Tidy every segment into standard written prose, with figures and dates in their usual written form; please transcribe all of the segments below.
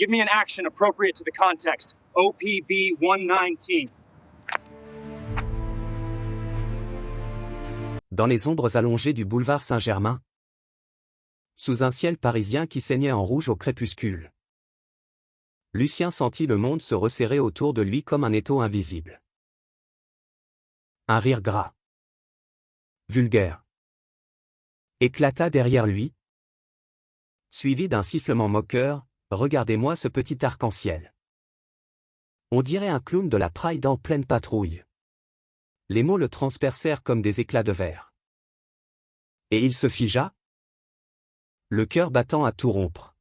Give me an action appropriate to the context. OPB 119. Dans les ombres allongées du boulevard Saint-Germain, sous un ciel parisien qui saignait en rouge au crépuscule, Lucien sentit le monde se resserrer autour de lui comme un étau invisible. Un rire gras, vulgaire, éclata derrière lui, suivi d'un sifflement moqueur. Regardez-moi ce petit arc-en-ciel. On dirait un clown de la Pride en pleine patrouille. Les mots le transpercèrent comme des éclats de verre. Et il se figea, le cœur battant à tout rompre,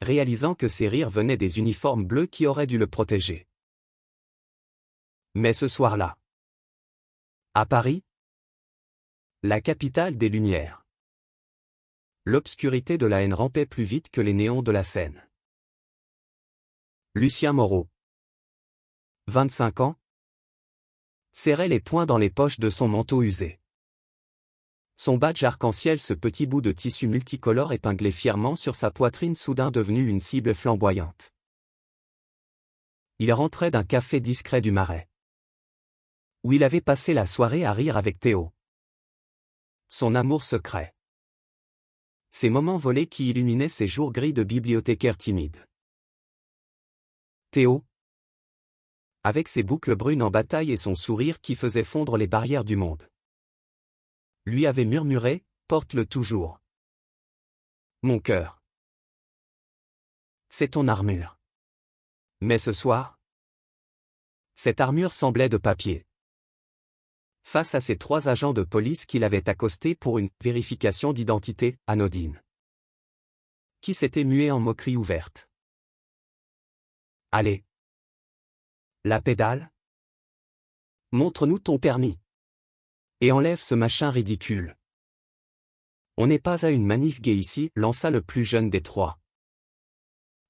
réalisant que ces rires venaient des uniformes bleus qui auraient dû le protéger. Mais ce soir-là, à Paris, la capitale des Lumières, l'obscurité de la haine rampait plus vite que les néons de la Seine. Lucien Moreau, 25 ans, serrait les poings dans les poches de son manteau usé. Son badge arc-en-ciel, ce petit bout de tissu multicolore épinglé fièrement sur sa poitrine, soudain devenue une cible flamboyante. Il rentrait d'un café discret du Marais, où il avait passé la soirée à rire avec Théo, son amour secret. Ces moments volés qui illuminaient ses jours gris de bibliothécaire timide. Théo, avec ses boucles brunes en bataille et son sourire qui faisait fondre les barrières du monde, lui avait murmuré, porte-le toujours. Mon cœur, c'est ton armure. Mais ce soir, cette armure semblait de papier. Face à ces 3 agents de police qui l'avaient accosté pour une vérification d'identité anodine, qui s'était mué en moquerie ouverte. Allez. La pédale. Montre-nous ton permis. Et enlève ce machin ridicule. On n'est pas à une manif gay ici, lança le plus jeune des 3.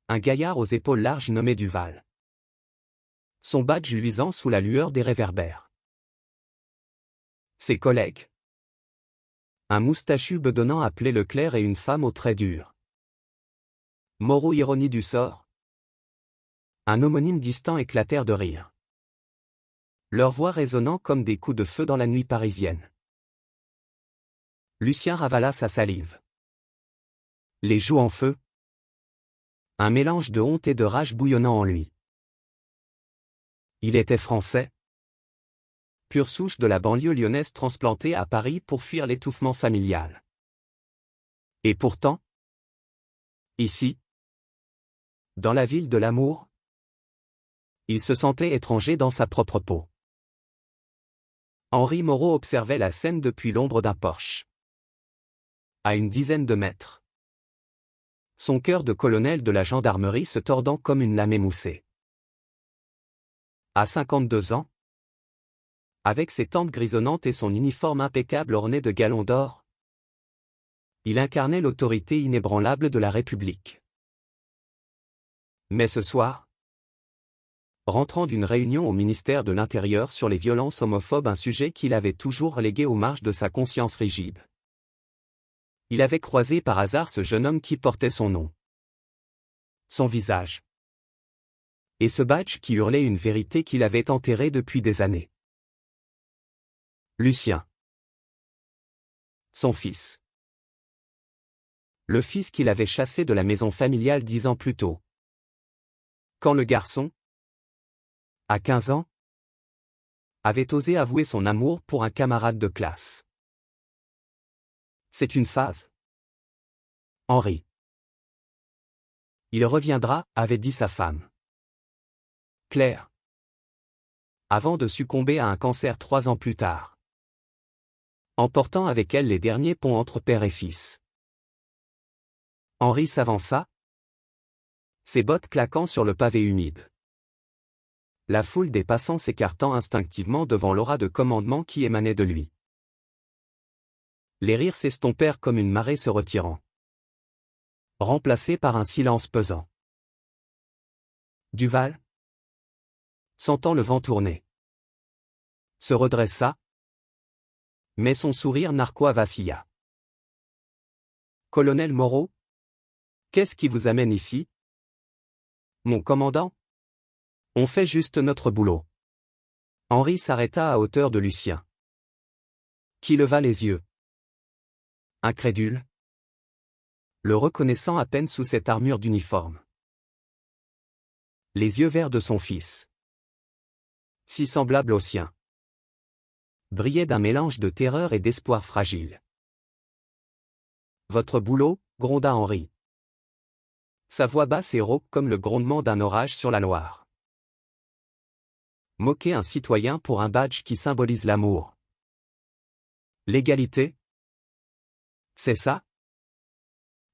Un gaillard aux épaules larges nommé Duval, son badge luisant sous la lueur des réverbères. Ses collègues. Un moustachu bedonnant appelé Leclerc et une femme aux traits durs. Moreau, ironie du sort. Un homonyme distant éclatèrent de rire, leur voix résonnant comme des coups de feu dans la nuit parisienne. Lucien ravala sa salive, les joues en feu. Un mélange de honte et de rage bouillonnant en lui. Il était français, pure souche de la banlieue lyonnaise transplantée à Paris pour fuir l'étouffement familial. Et pourtant, ici, dans la ville de l'amour, il se sentait étranger dans sa propre peau. Henri Moreau observait la scène depuis l'ombre d'un porche, à une dizaine de mètres, son cœur de colonel de la gendarmerie se tordant comme une lame émoussée. À 52 ans, avec ses tempes grisonnantes et son uniforme impeccable orné de galons d'or, il incarnait l'autorité inébranlable de la République. Mais ce soir, rentrant d'une réunion au ministère de l'Intérieur sur les violences homophobes, un sujet qu'il avait toujours relégué aux marges de sa conscience rigide, il avait croisé par hasard ce jeune homme qui portait son nom, son visage, et ce badge qui hurlait une vérité qu'il avait enterrée depuis des années. Lucien. Son fils. Le fils qu'il avait chassé de la maison familiale 10 ans plus tôt. Quand le garçon, à 15 ans, avait osé avouer son amour pour un camarade de classe. C'est une phase. Henri. Il reviendra, avait dit sa femme, Claire, avant de succomber à un cancer 3 ans plus tard, emportant avec elle les derniers ponts entre père et fils. Henri s'avança, ses bottes claquant sur le pavé humide. La foule des passants s'écartant instinctivement devant l'aura de commandement qui émanait de lui. Les rires s'estompèrent comme une marée se retirant, remplacés par un silence pesant. Duval, sentant le vent tourner, se redressa, mais son sourire narquois vacilla. Colonel Moreau, qu'est-ce qui vous amène ici ? Mon commandant? On fait juste notre boulot. Henri s'arrêta à hauteur de Lucien, qui leva les yeux. Incrédule, le reconnaissant à peine sous cette armure d'uniforme. Les yeux verts de son fils, si semblables aux siens, brillaient d'un mélange de terreur et d'espoir fragile. Votre boulot, gronda Henri. Sa voix basse et rauque comme le grondement d'un orage sur la Loire. Moquer un citoyen pour un badge qui symbolise l'amour. L'égalité? C'est ça?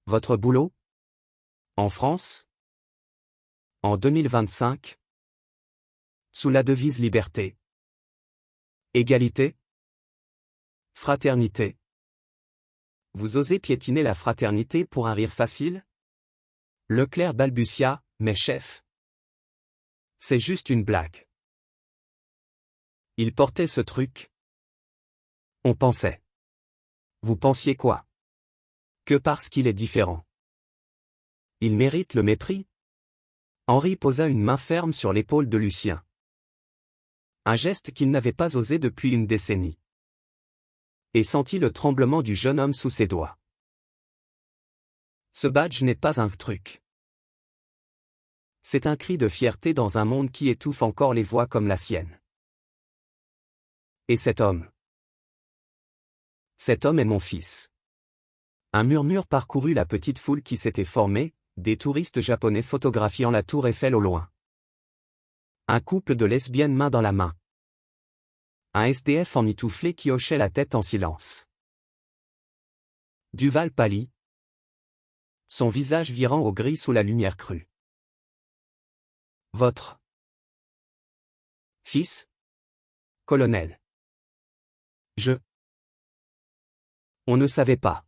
Votre boulot? En France? En 2025? Sous la devise liberté. Égalité? Fraternité? Vous osez piétiner la fraternité pour un rire facile? Leclerc balbutia, mais chef. C'est juste une blague. Il portait ce truc. On pensait. Vous pensiez quoi? Que parce qu'il est différent. Il mérite le mépris? Henri posa une main ferme sur l'épaule de Lucien. Un geste qu'il n'avait pas osé depuis une décennie. Et sentit le tremblement du jeune homme sous ses doigts. Ce badge n'est pas un truc. C'est un cri de fierté dans un monde qui étouffe encore les voix comme la sienne. Et cet homme? Cet homme est mon fils. Un murmure parcourut la petite foule qui s'était formée, des touristes japonais photographiant la tour Eiffel au loin. Un couple de lesbiennes main dans la main. Un SDF emmitouflé qui hochait la tête en silence. Duval pâlit, son visage virant au gris sous la lumière crue. Votre fils? Colonel. On ne savait pas.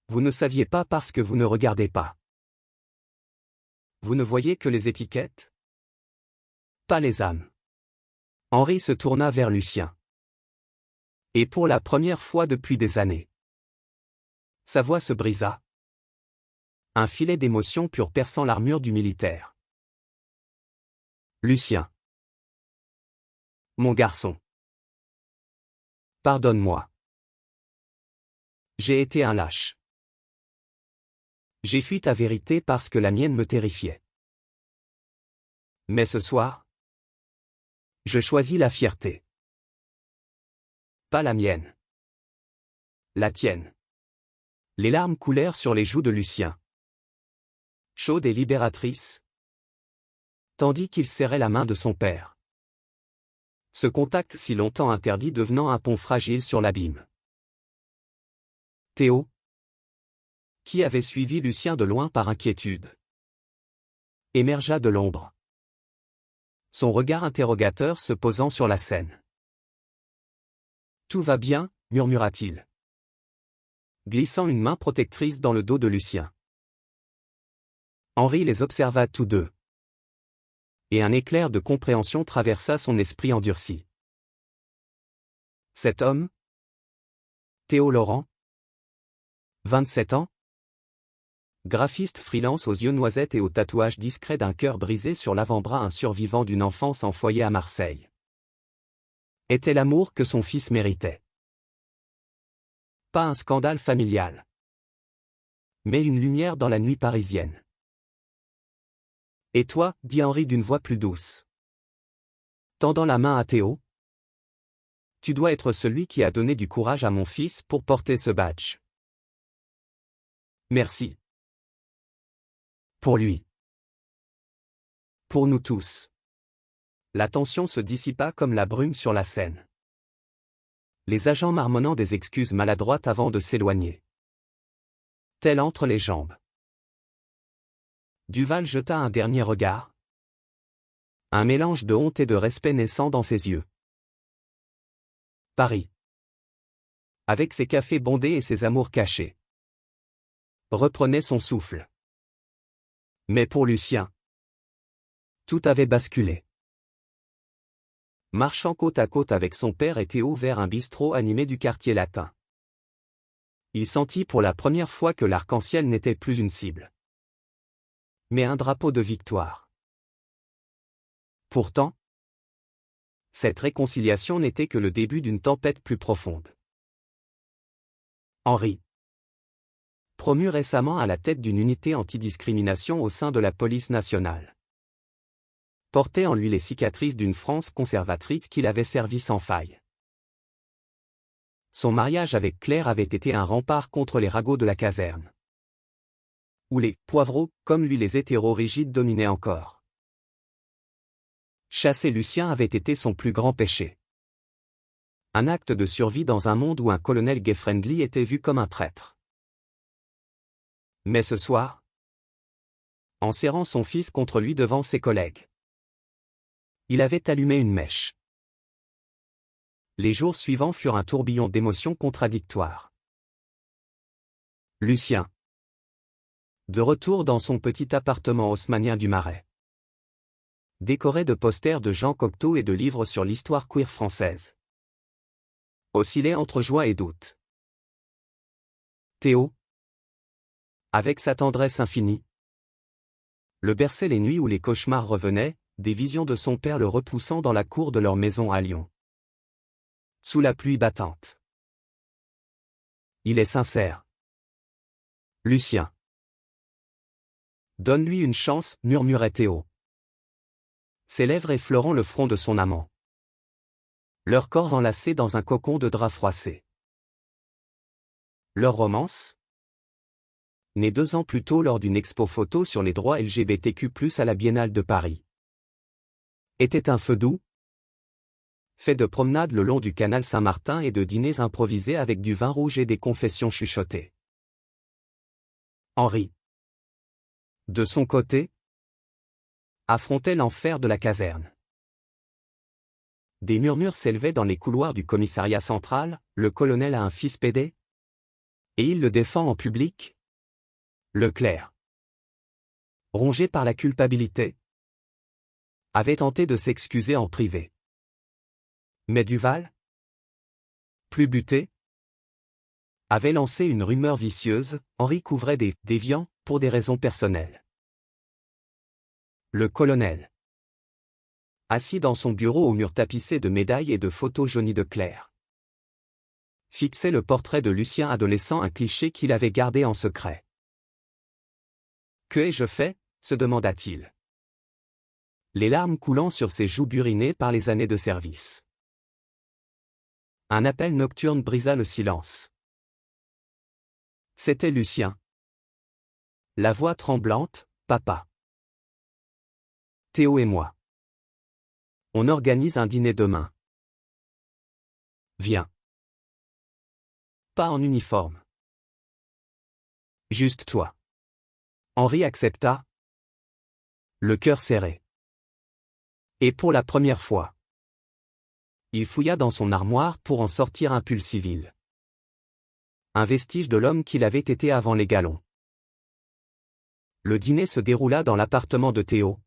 Vous ne saviez pas parce que vous ne regardez pas. Vous ne voyez que les étiquettes? Pas les âmes. Henri se tourna vers Lucien. Et pour la première fois depuis des années. Sa voix se brisa. Un filet d'émotion pure perçant l'armure du militaire. Lucien. Mon garçon. Pardonne-moi. J'ai été un lâche. J'ai fui ta vérité parce que la mienne me terrifiait. Mais ce soir, je choisis la fierté. Pas la mienne. La tienne. Les larmes coulèrent sur les joues de Lucien. Chaudes et libératrices. Tandis qu'il serrait la main de son père. Ce contact si longtemps interdit devenant un pont fragile sur l'abîme. Théo, qui avait suivi Lucien de loin par inquiétude, émergea de l'ombre. Son regard interrogateur se posant sur la scène. Tout va bien, murmura-t-il, glissant une main protectrice dans le dos de Lucien. Henri les observa tous deux. Et un éclair de compréhension traversa son esprit endurci. Cet homme? Théo Laurent? 27 ans? Graphiste freelance aux yeux noisettes et au tatouage discret d'un cœur brisé sur l'avant-bras, un survivant d'une enfance en foyer à Marseille. Était l'amour que son fils méritait. Pas un scandale familial. Mais une lumière dans la nuit parisienne. Et toi, dit Henri d'une voix plus douce, tendant la main à Théo. Tu dois être celui qui a donné du courage à mon fils pour porter ce badge. Merci. Pour lui. Pour nous tous. La tension se dissipa comme la brume sur la scène. Les agents marmonnant des excuses maladroites avant de s'éloigner. Tel entre les jambes. Duval jeta un dernier regard. Un mélange de honte et de respect naissant dans ses yeux. Paris. Avec ses cafés bondés et ses amours cachés. Reprenait son souffle. Mais pour Lucien, tout avait basculé. Marchant côte à côte avec son père et Théo vers un bistrot animé du quartier latin. Il sentit pour la première fois que l'arc-en-ciel n'était plus une cible, mais un drapeau de victoire. Pourtant, cette réconciliation n'était que le début d'une tempête plus profonde. Henri, promu récemment à la tête d'une unité antidiscrimination au sein de la police nationale, portait en lui les cicatrices d'une France conservatrice qu'il avait servie sans faille. Son mariage avec Claire avait été un rempart contre les ragots de la caserne, où les poivreaux, comme lui les hétéros rigides dominaient encore. Chasser Lucien avait été son plus grand péché. Un acte de survie dans un monde où un colonel gay-friendly était vu comme un traître. Mais ce soir, en serrant son fils contre lui devant ses collègues, il avait allumé une mèche. Les jours suivants furent un tourbillon d'émotions contradictoires. Lucien, de retour dans son petit appartement haussmannien du Marais, décoré de posters de Jean Cocteau et de livres sur l'histoire queer française, oscillait entre joie et doute. Théo, avec sa tendresse infinie, le berçait les nuits où les cauchemars revenaient, des visions de son père le repoussant dans la cour de leur maison à Lyon, sous la pluie battante. Il est sincère, Lucien. Donne-lui une chance, murmurait Théo, ses lèvres effleurant le front de son amant, leur corps enlacés dans un cocon de drap froissé. Leur romance, née 2 ans plus tôt lors d'une expo photo sur les droits LGBTQ+ à la Biennale de Paris, était un feu doux, fait de promenades le long du canal Saint-Martin et de dîners improvisés avec du vin rouge et des confessions chuchotées. Henri, de son côté, affrontait l'enfer de la caserne. Des murmures s'élevaient dans les couloirs du commissariat central, le colonel a un fils pédé, et il le défend en public. Leclerc, rongé par la culpabilité, avait tenté de s'excuser en privé. Mais Duval, plus buté, avait lancé une rumeur vicieuse, Henri couvrait des déviants pour des raisons personnelles. Le colonel, assis dans son bureau au mur tapissé de médailles et de photos jaunies de Claire, fixait le portrait de Lucien adolescent, un cliché qu'il avait gardé en secret. « Que ai-je fait ?» se demanda-t-il, les larmes coulant sur ses joues burinées par les années de service. Un appel nocturne brisa le silence. C'était Lucien. La voix tremblante, « Papa. Théo et moi. On organise un dîner demain. Viens. » Pas en uniforme. Juste toi. Henri accepta, le cœur serré. Et pour la première fois, il fouilla dans son armoire pour en sortir un pull civil. Un vestige de l'homme qu'il avait été avant les galons. Le dîner se déroula dans l'appartement de Théo,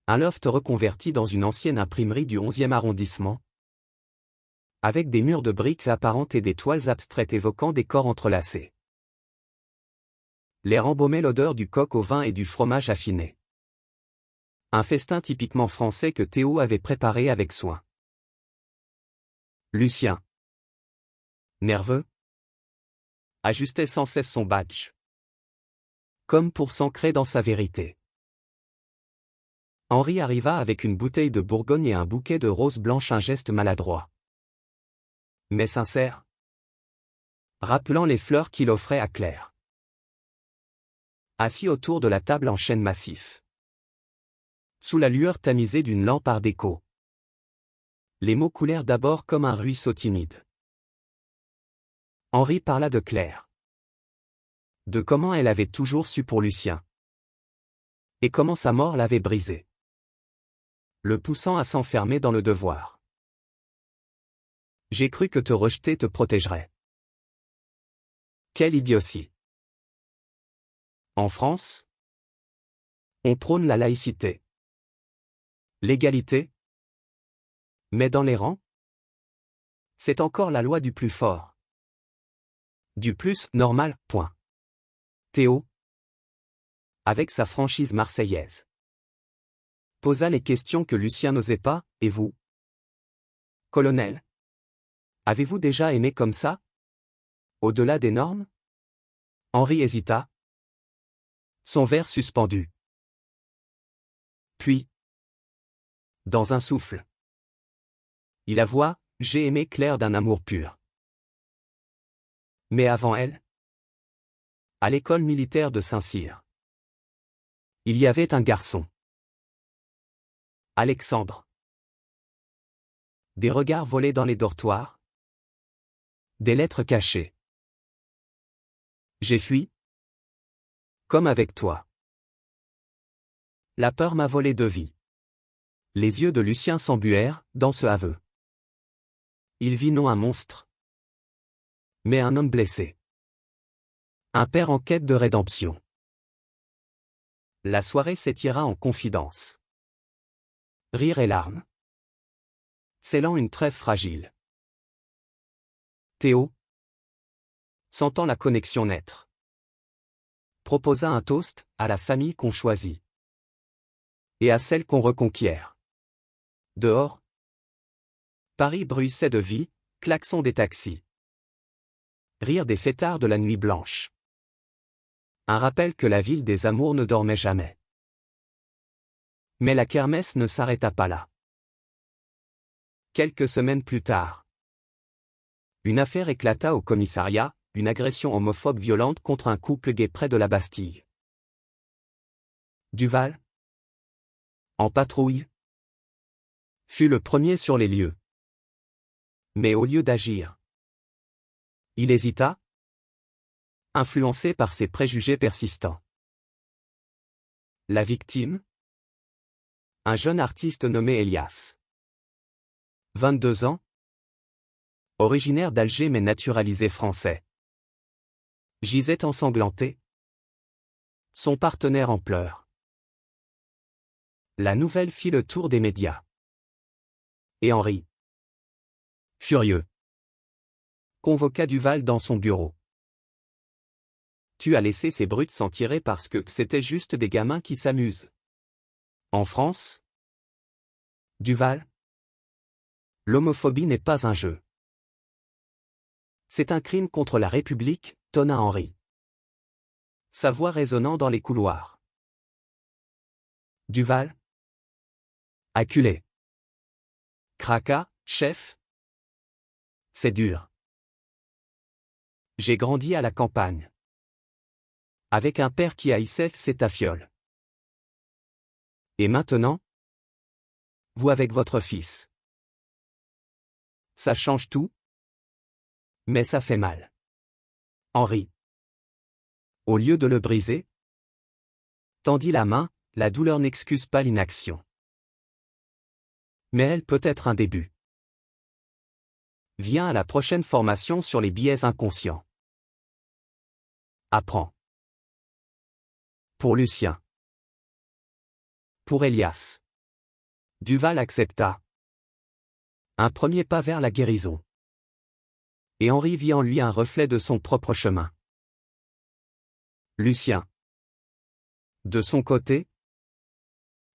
un loft reconverti dans une ancienne imprimerie du 11e arrondissement, avec des murs de briques apparentes et des toiles abstraites évoquant des corps entrelacés. L'air embaumait l'odeur du coq au vin et du fromage affiné. Un festin typiquement français que Théo avait préparé avec soin. Lucien, nerveux, ajustait sans cesse son badge, comme pour s'ancrer dans sa vérité. Henri arriva avec une bouteille de Bourgogne et un bouquet de roses blanches, un geste maladroit, mais sincère, rappelant les fleurs qu'il offrait à Claire. Assis autour de la table en chêne massif, sous la lueur tamisée d'une lampe art déco, les mots coulèrent d'abord comme un ruisseau timide. Henri parla de Claire, de comment elle avait toujours su pour Lucien, et comment sa mort l'avait brisé, le poussant à s'enfermer dans le devoir. J'ai cru que te rejeter te protégerait. Quelle idiotie. En France, on prône la laïcité, l'égalité, mais dans les rangs, c'est encore la loi du plus fort. Du plus normal, point. Théo, avec sa franchise marseillaise, Posa les questions que Lucien n'osait pas, et vous? Colonel? Avez-vous déjà aimé comme ça? Au-delà des normes? Henri hésita. Son verre suspendu. Puis, dans un souffle, il avoua, j'ai aimé Claire d'un amour pur. Mais avant elle, à l'école militaire de Saint-Cyr, il y avait un garçon. Alexandre. Des regards volaient dans les dortoirs. Des lettres cachées. J'ai fui. Comme avec toi. La peur m'a volé de vie. Les yeux de Lucien s'embuèrent, dans ce aveu. Il vit non un monstre, mais un homme blessé. Un père en quête de rédemption. La soirée s'étira en confidence. Rire et larmes. Scellant une trêve fragile. Théo, sentant la connexion naître, proposa un toast à la famille qu'on choisit. Et à celle qu'on reconquiert. Dehors, Paris bruissait de vie, klaxon des taxis. Rire des fêtards de la nuit blanche. Un rappel que la ville des amours ne dormait jamais. Mais la kermesse ne s'arrêta pas là. Quelques semaines plus tard, une affaire éclata au commissariat, une agression homophobe violente contre un couple gay près de la Bastille. Duval, en patrouille, fut le premier sur les lieux. Mais au lieu d'agir, il hésita, influencé par ses préjugés persistants. La victime? Un jeune artiste nommé Elias. 22 ans. Originaire d'Alger mais naturalisé français. Gisait ensanglanté. Son partenaire en pleurs. La nouvelle fit le tour des médias. Et Henri, furieux, convoqua Duval dans son bureau. Tu as laissé ces brutes s'en tirer parce que c'était juste des gamins qui s'amusent. En France? Duval? L'homophobie n'est pas un jeu. C'est un crime contre la République, tonna Henri. Sa voix résonnant dans les couloirs. Duval? Acculé. Craqua, chef? C'est dur. J'ai grandi à la campagne. Avec un père qui haïssait ses tafioles. Et maintenant? Vous avec votre fils. Ça change tout? Mais ça fait mal. Henri, au lieu de le briser, tendit la main, la douleur n'excuse pas l'inaction. Mais elle peut être un début. Viens à la prochaine formation sur les biais inconscients. Apprends. Pour Lucien. Pour Elias. Duval accepta. Un premier pas vers la guérison. Et Henri vit en lui un reflet de son propre chemin. Lucien, de son côté,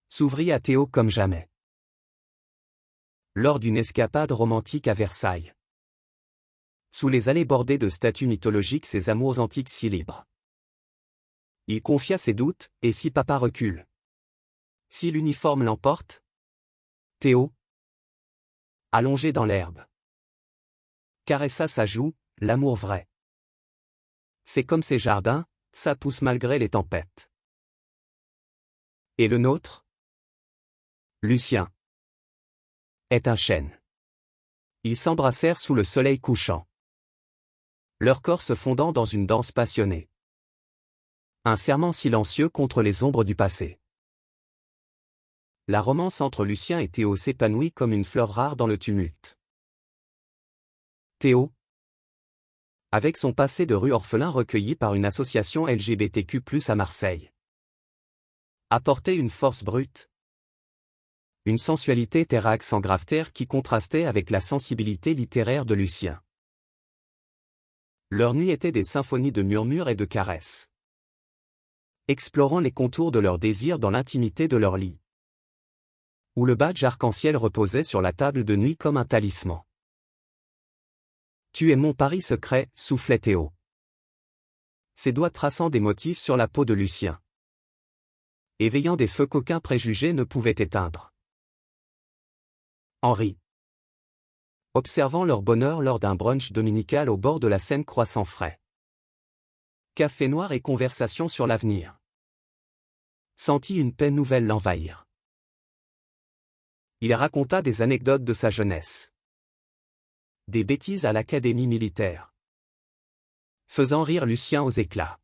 s'ouvrit à Théo comme jamais. Lors d'une escapade romantique à Versailles. Sous les allées bordées de statues mythologiques, ses amours antiques si libres. Il confia ses doutes, et si papa recule? Si l'uniforme l'emporte? Théo, allongé dans l'herbe, caressa sa joue, l'amour vrai. C'est comme ces jardins, ça pousse malgré les tempêtes. Et le nôtre? Lucien est un chêne. Ils s'embrassèrent sous le soleil couchant. Leurs corps se fondant dans une danse passionnée. Un serment silencieux contre les ombres du passé. La romance entre Lucien et Théo s'épanouit comme une fleur rare dans le tumulte. Théo, avec son passé de rue orphelin recueilli par une association LGBTQ+ à Marseille, apportait une force brute. Une sensualité terrax en grave-terre qui contrastait avec la sensibilité littéraire de Lucien. Leurs nuits étaient des symphonies de murmures et de caresses. Explorant les contours de leurs désirs dans l'intimité de leur lit. où le badge arc-en-ciel reposait sur la table de nuit comme un talisman. Tu es mon pari secret, soufflait Théo. Ses doigts traçant des motifs sur la peau de Lucien. Éveillant des feux qu'aucun préjugé ne pouvait éteindre. Henri. Observant leur bonheur lors d'un brunch dominical au bord de la Seine croissant frais. Café noir et conversation sur l'avenir. Sentit une paix nouvelle l'envahir. Il raconta des anecdotes de sa jeunesse. Des bêtises à l'académie militaire. Faisant rire Lucien aux éclats.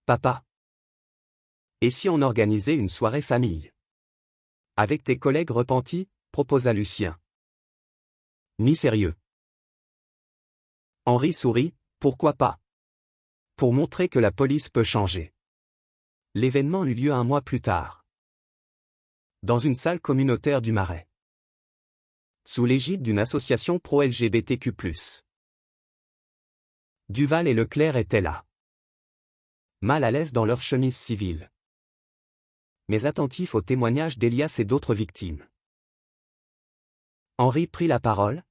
Papa. Et si on organisait une soirée famille? Avec tes collègues repentis, proposa Lucien. Mi-sérieux. Henri sourit, pourquoi pas? Pour montrer que la police peut changer. L'événement eut lieu un mois plus tard. Dans une salle communautaire du Marais. Sous l'égide d'une association pro-LGBTQ+. Duval et Leclerc étaient là. Mal à l'aise dans leur chemise civile. Mais attentifs aux témoignages d'Elias et d'autres victimes. Henri prit la parole.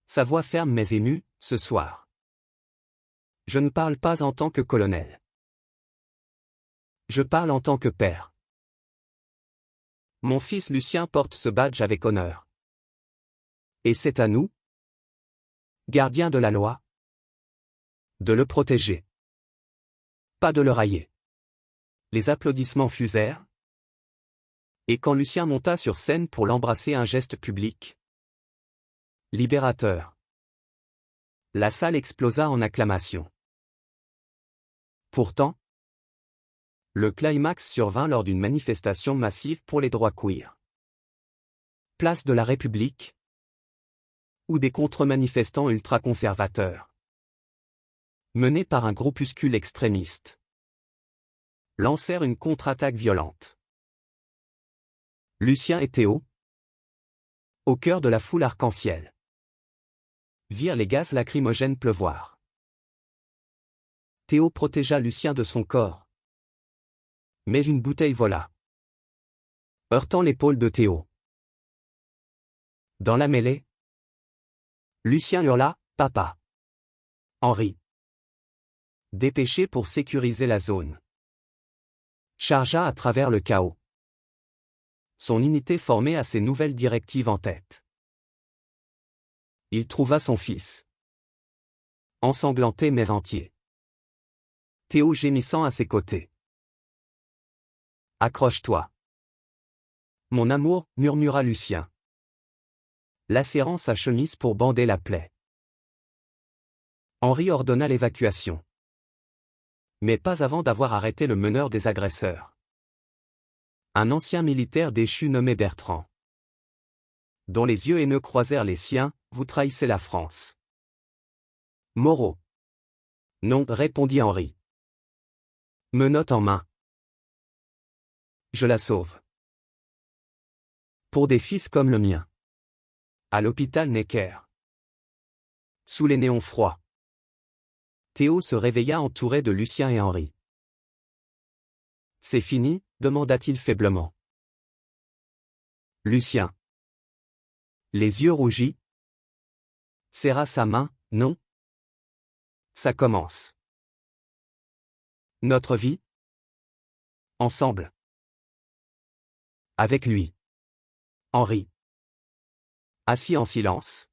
Sa voix ferme mais émue, ce soir. Je ne parle pas en tant que colonel. Je parle en tant que père. Mon fils Lucien porte ce badge avec honneur. Et c'est à nous, gardiens de la loi, de le protéger. Pas de le railler. Les applaudissements fusèrent. Et quand Lucien monta sur scène pour l'embrasser, un geste public libérateur. La salle explosa en acclamations. Pourtant, le climax survint lors d'une manifestation massive pour les droits queer. Place de la République, où des contre-manifestants ultra-conservateurs, menés par un groupuscule extrémiste, lancèrent une contre-attaque violente. Lucien et Théo, au cœur de la foule arc-en-ciel, virent les gaz lacrymogènes pleuvoir. Théo protégea Lucien de son corps. Mais une bouteille vola, heurtant l'épaule de Théo. Dans la mêlée, Lucien hurla « Papa !» Henri, dépêché pour sécuriser la zone, chargea à travers le chaos. Son unité formée à ses nouvelles directives en tête. Il trouva son fils, ensanglanté mais entier. Théo gémissant à ses côtés. « Accroche-toi. Mon amour, murmura Lucien, lacérant sa chemise pour bander la plaie. Henri ordonna l'évacuation. Mais pas avant d'avoir arrêté le meneur des agresseurs. Un ancien militaire déchu nommé Bertrand, dont les yeux haineux croisèrent les siens. Vous trahissez la France. Moreau. Non, répondit Henri. Menotte en main. Je la sauve. Pour des fils comme le mien. À l'hôpital Necker. Sous les néons froids. Théo se réveilla entouré de Lucien et Henri. C'est fini, demanda-t-il faiblement. Lucien, les yeux rougis, serra sa main. Non. Ça commence. Notre vie. Ensemble. Avec lui. Henri. Assis en silence.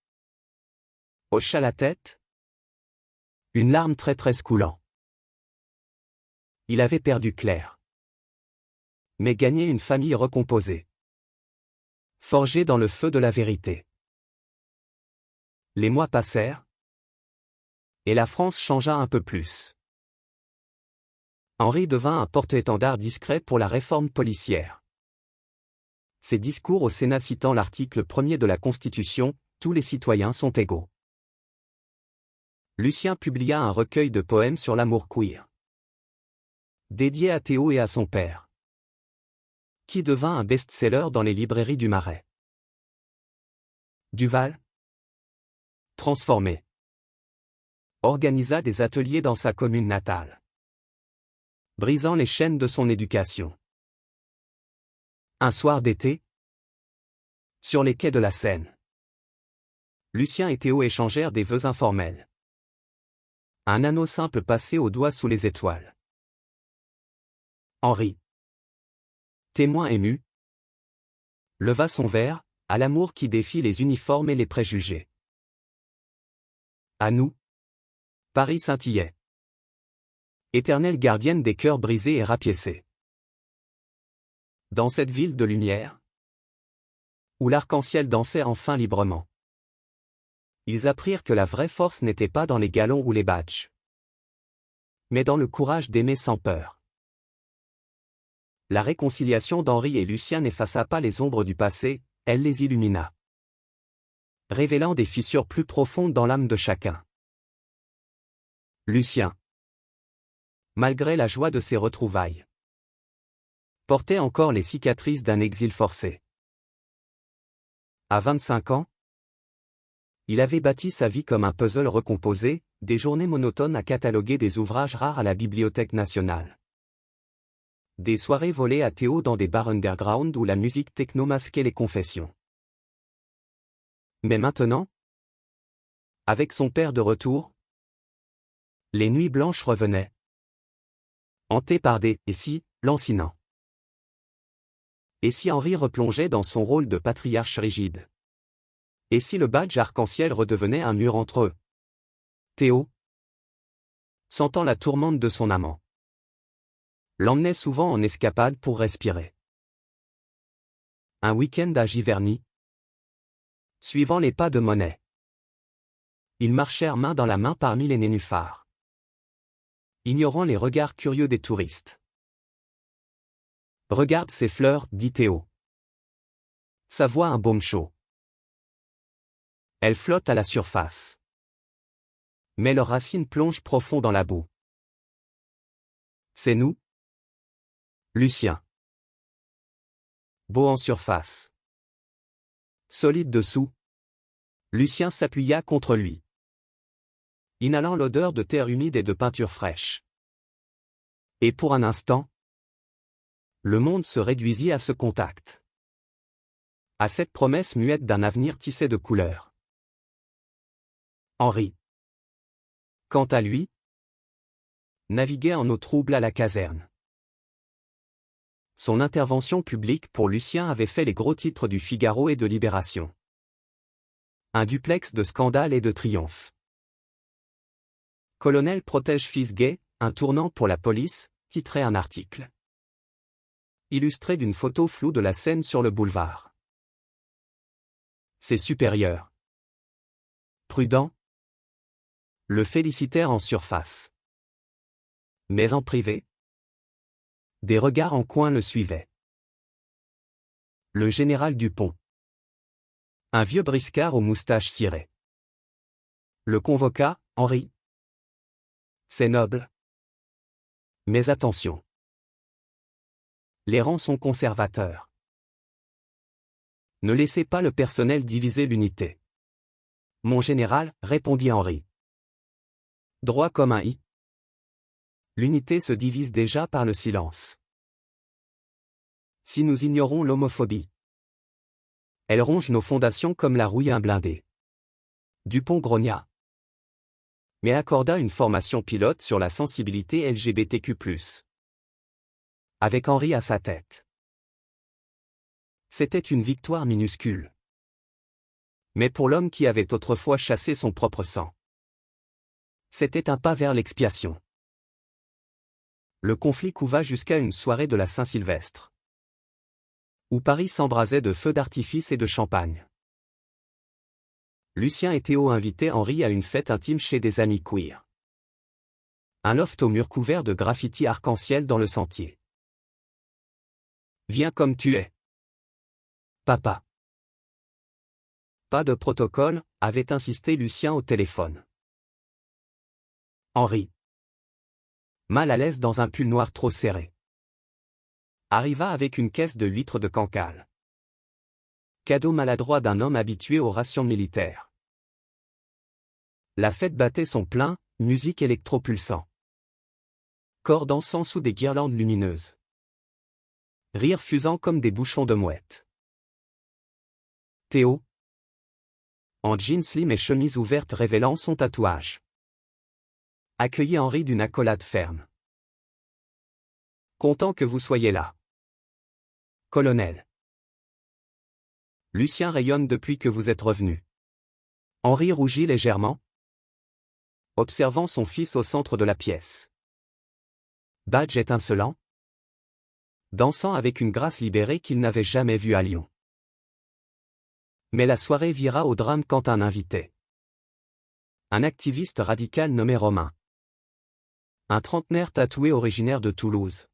Hocha la tête. Une larme traîtresse coulant. Il avait perdu Claire. Mais gagné une famille recomposée. Forgée dans le feu de la vérité. Les mois passèrent. Et la France changea un peu plus. Henri devint un porte-étendard discret pour la réforme policière. Ses discours au Sénat citant l'article 1er de la Constitution, « Tous les citoyens sont égaux ». Lucien publia un recueil de poèmes sur l'amour queer. Dédié à Théo et à son père. Qui devint un best-seller dans les librairies du Marais. Duval, transformé, organisa des ateliers dans sa commune natale, brisant les chaînes de son éducation. Un soir d'été, sur les quais de la Seine, Lucien et Théo échangèrent des vœux informels. Un anneau simple passé au doigt sous les étoiles. Henri, témoin ému, leva son verre, à l'amour qui défie les uniformes et les préjugés. À nous, Paris scintillait. Éternelle gardienne des cœurs brisés et rapiécés. Dans cette ville de lumière, où l'arc-en-ciel dansait enfin librement, ils apprirent que la vraie force n'était pas dans les galons ou les badges, mais dans le courage d'aimer sans peur. La réconciliation d'Henri et Lucien n'effaça pas les ombres du passé, elle les illumina, révélant des fissures plus profondes dans l'âme de chacun. Lucien, malgré la joie de ses retrouvailles, portait encore les cicatrices d'un exil forcé. À 25 ans, il avait bâti sa vie comme un puzzle recomposé, des journées monotones à cataloguer des ouvrages rares à la Bibliothèque nationale. Des soirées volées à Théo dans des bars underground où la musique techno masquait les confessions. Mais maintenant, avec son père de retour, les nuits blanches revenaient, hantées par des « et si » lancinants. Et si Henri replongeait dans son rôle de patriarche rigide? Et si le badge arc-en-ciel redevenait un mur entre eux? Théo, sentant la tourmente de son amant, l'emmenait souvent en escapade pour respirer. Un week-end à Giverny, suivant les pas de Monet, ils marchèrent main dans la main parmi les nénuphars, ignorant les regards curieux des touristes. « Regarde ces fleurs, dit Théo. Ça voit un baume chaud. Elles flottent à la surface, mais leurs racines plongent profond dans la boue. C'est nous, Lucien. Beau en surface, solide dessous, Lucien s'appuya contre lui, inhalant l'odeur de terre humide et de peinture fraîche. Et pour un instant, le monde se réduisit à ce contact, à cette promesse muette d'un avenir tissé de couleurs. Henri, quant à lui, naviguait en eau trouble à la caserne. Son intervention publique pour Lucien avait fait les gros titres du Figaro et de Libération. Un duplex de scandale et de triomphe. Colonel protège fils gay, un tournant pour la police, titrait un article, illustré d'une photo floue de la scène sur le boulevard. Ses supérieurs, prudents, le félicitèrent en surface. Mais en privé, des regards en coin le suivaient. Le général Dupont, un vieux briscard aux moustaches cirées, le convoqua. Henri, c'est noble. Mais attention. Les rangs sont conservateurs. Ne laissez pas le personnel diviser l'unité. Mon général, répondit Henri. Droit comme un i. L'unité se divise déjà par le silence. Si nous ignorons l'homophobie, elle ronge nos fondations comme la rouille un blindé. Dupont grogna, mais accorda une formation pilote sur la sensibilité LGBTQ+. Avec Henri à sa tête. C'était une victoire minuscule. Mais pour l'homme qui avait autrefois chassé son propre sang, c'était un pas vers l'expiation. Le conflit couva jusqu'à une soirée de la Saint-Sylvestre, où Paris s'embrasait de feux d'artifice et de champagne. Lucien et Théo invitaient Henri à une fête intime chez des amis queer. Un loft au mur couvert de graffitis arc-en-ciel dans le sentier. Viens comme tu es, papa. Pas de protocole, avait insisté Lucien au téléphone. Henri, mal à l'aise dans un pull noir trop serré, arriva avec une caisse de huîtres de Cancale. Cadeau maladroit d'un homme habitué aux rations militaires. La fête battait son plein, musique électropulsant. Corps dansant sous des guirlandes lumineuses. Rire fusant comme des bouchons de mouette. Théo. En jeans slim et chemise ouverte révélant son tatouage. Accueillit Henri d'une accolade ferme. Content que vous soyez là. Colonel. Lucien rayonne depuis que vous êtes revenu. Henri rougit légèrement, observant son fils au centre de la pièce. Badge étincelant, dansant avec une grâce libérée qu'il n'avait jamais vue à Lyon. Mais la soirée vira au drame quand un invité. Un activiste radical nommé Romain. Un trentenaire tatoué originaire de Toulouse.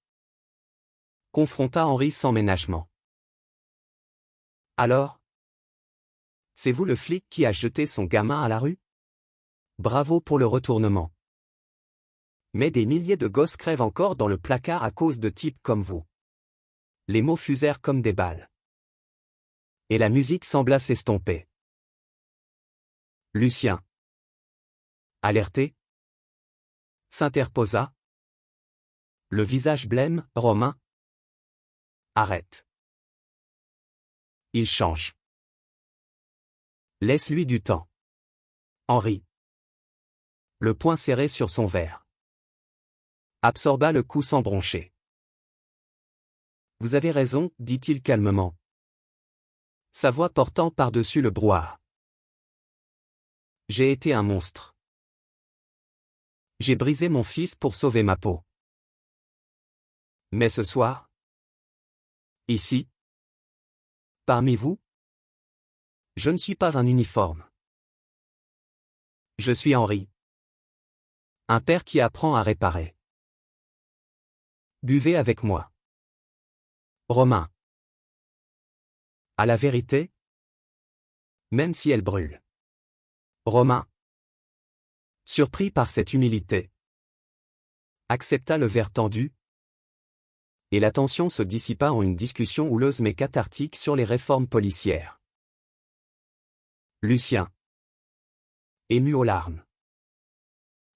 Confronta Henri sans ménagement. Alors? C'est vous le flic qui a jeté son gamin à la rue? Bravo pour le retournement. Mais des milliers de gosses crèvent encore dans le placard à cause de types comme vous. Les mots fusèrent comme des balles. Et la musique sembla s'estomper. Lucien. Alerté. S'interposa. Le visage blême, Romain. Arrête. Il change. Laisse-lui du temps. Henri. Le poing serré sur son verre. Absorba le coup sans broncher. Vous avez raison, dit-il calmement. Sa voix portant par-dessus le brouhaha. J'ai été un monstre. J'ai brisé mon fils pour sauver ma peau. Mais ce soir, ici, parmi vous, je ne suis pas un uniforme. Je suis Henri. Un père qui apprend à réparer. Buvez avec moi. Romain. À la vérité, même si elle brûle. Romain, surpris par cette humilité, accepta le verre tendu, et la tension se dissipa en une discussion houleuse mais cathartique sur les réformes policières. Lucien, ému aux larmes,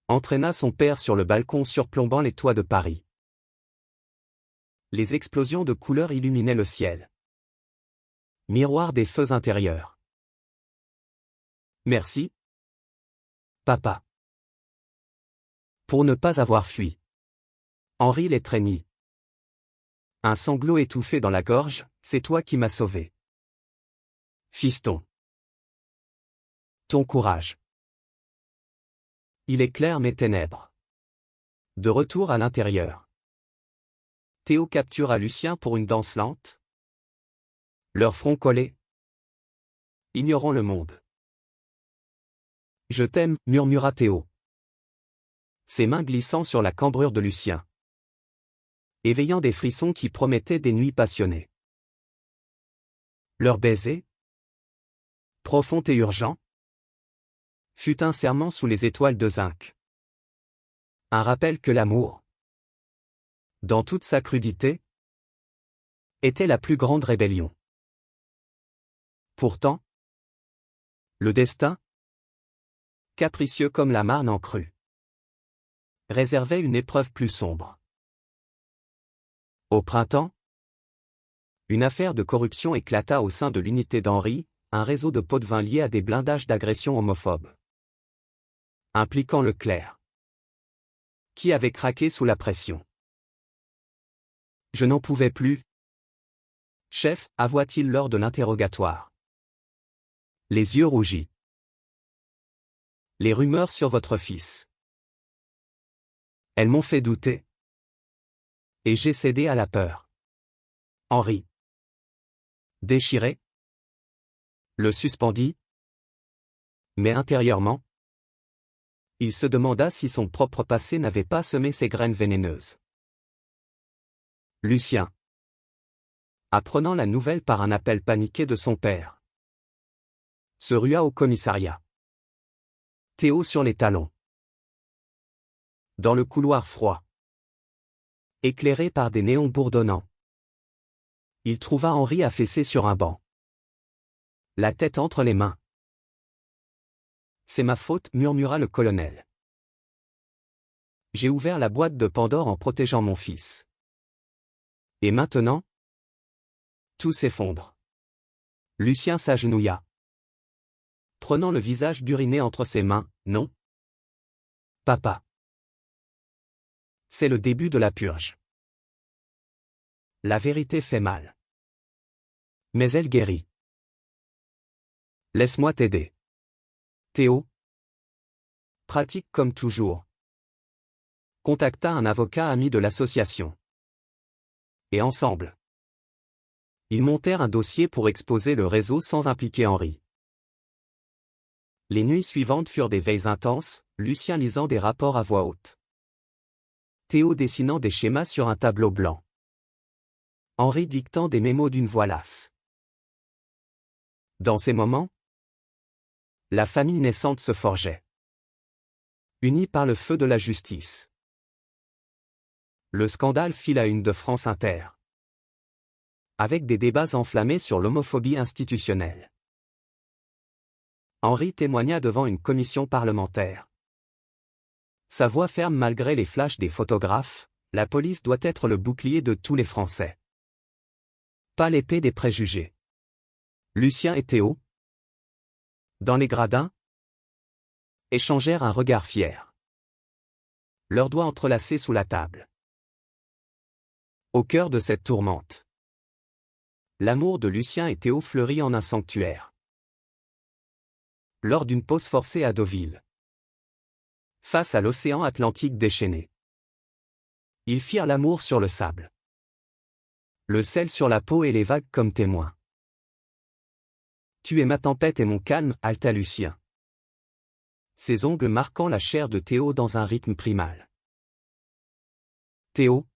entraîna son père sur le balcon surplombant les toits de Paris. Les explosions de couleurs illuminaient le ciel. Miroir des feux intérieurs. Merci, papa. Pour ne pas avoir fui. Henri l'étreignit. Un sanglot étouffé dans la gorge, c'est toi qui m'as sauvé. Fiston. Ton courage. Il éclaire mes ténèbres. De retour à l'intérieur. Théo captura Lucien pour une danse lente. Leurs fronts collés. Ignorant le monde. Je t'aime, murmura Théo. Ses mains glissant sur la cambrure de Lucien. Éveillant des frissons qui promettaient des nuits passionnées. Leur baiser, profond et urgent, fut un serment sous les étoiles de zinc. Un rappel que l'amour, dans toute sa crudité, était la plus grande rébellion. Pourtant, le destin, capricieux comme la Marne en crue, réservait une épreuve plus sombre. Au printemps, une affaire de corruption éclata au sein de l'unité d'Henri, un réseau de pots de vin lié à des blindages d'agressions homophobes. Impliquant Leclerc, qui avait craqué sous la pression. Je n'en pouvais plus. Chef, avoua-t-il lors de l'interrogatoire. Les yeux rougis. Les rumeurs sur votre fils. Elles m'ont fait douter. Et j'ai cédé à la peur. Henri. Déchiré. Le suspendit. Mais intérieurement, il se demanda si son propre passé n'avait pas semé ces graines vénéneuses. Lucien. Apprenant la nouvelle par un appel paniqué de son père, se rua au commissariat. Théo sur les talons. Dans le couloir froid, éclairé par des néons bourdonnants, il trouva Henri affaissé sur un banc, la tête entre les mains. C'est ma faute, murmura le colonel. J'ai ouvert la boîte de Pandore en protégeant mon fils. Et maintenant, Tout s'effondre. Lucien s'agenouilla. Prenant le visage d'Uriné entre ses mains, non. Papa. C'est le début de la purge. La vérité fait mal. Mais elle guérit. Laisse-moi t'aider. Théo. Pratique comme toujours. Contacta un avocat ami de l'association. Et ensemble, ils montèrent un dossier pour exposer le réseau sans impliquer Henri. Les nuits suivantes furent des veilles intenses, Lucien lisant des rapports à voix haute. Théo dessinant des schémas sur un tableau blanc. Henri dictant des mémos d'une voix lasse. Dans ces moments, la famille naissante se forgeait. Unie par le feu de la justice. Le scandale fit la une de France Inter. Avec des débats enflammés sur l'homophobie institutionnelle. Henri témoigna devant une commission parlementaire. Sa voix ferme malgré les flashs des photographes, la police doit être le bouclier de tous les Français. Pas l'épée des préjugés. Lucien et Théo, dans les gradins, échangèrent un regard fier. Leurs doigts entrelacés sous la table. Au cœur de cette tourmente, l'amour de Lucien et Théo fleurit en un sanctuaire. Lors d'une pause forcée à Deauville, face à l'océan Atlantique déchaîné, ils firent l'amour sur le sable. Le sel sur la peau et les vagues comme témoins. Tu es ma tempête et mon calme, alta Lucien. Ses ongles marquant la chair de Théo dans un rythme primal. Théo,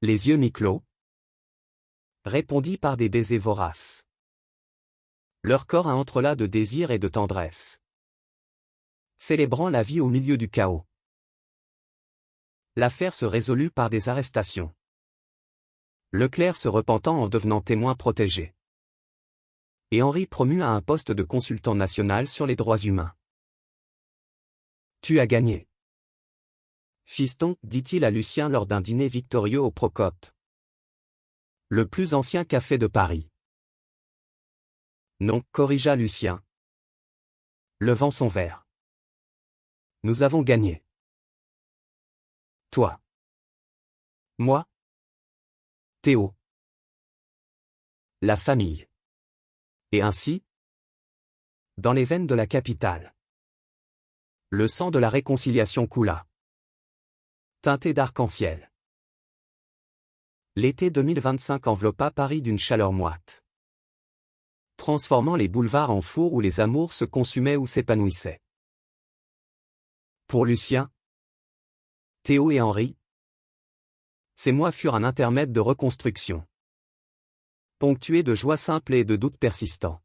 les yeux mi-clos, répondit par des baisers voraces. Leur corps un entrelac de désir et de tendresse. Célébrant la vie au milieu du chaos. L'affaire se résolut par des arrestations. Leclerc se repentant en devenant témoin protégé. Et Henri promu à un poste de consultant national sur les droits humains. Tu as gagné. Fiston, dit-il à Lucien lors d'un dîner victorieux au Procope. Le plus ancien café de Paris. Non, corrigea Lucien. Levant son verre. Nous avons gagné. Toi. Moi. Théo. La famille. Et ainsi, dans les veines de la capitale, le sang de la réconciliation coula. Teinté d'arc-en-ciel. L'été 2025 enveloppa Paris d'une chaleur moite, transformant les boulevards en fours où les amours se consumaient ou s'épanouissaient. Pour Lucien, Théo et Henri, ces mois furent un intermède de reconstruction, ponctué de joie simple et de doutes persistants.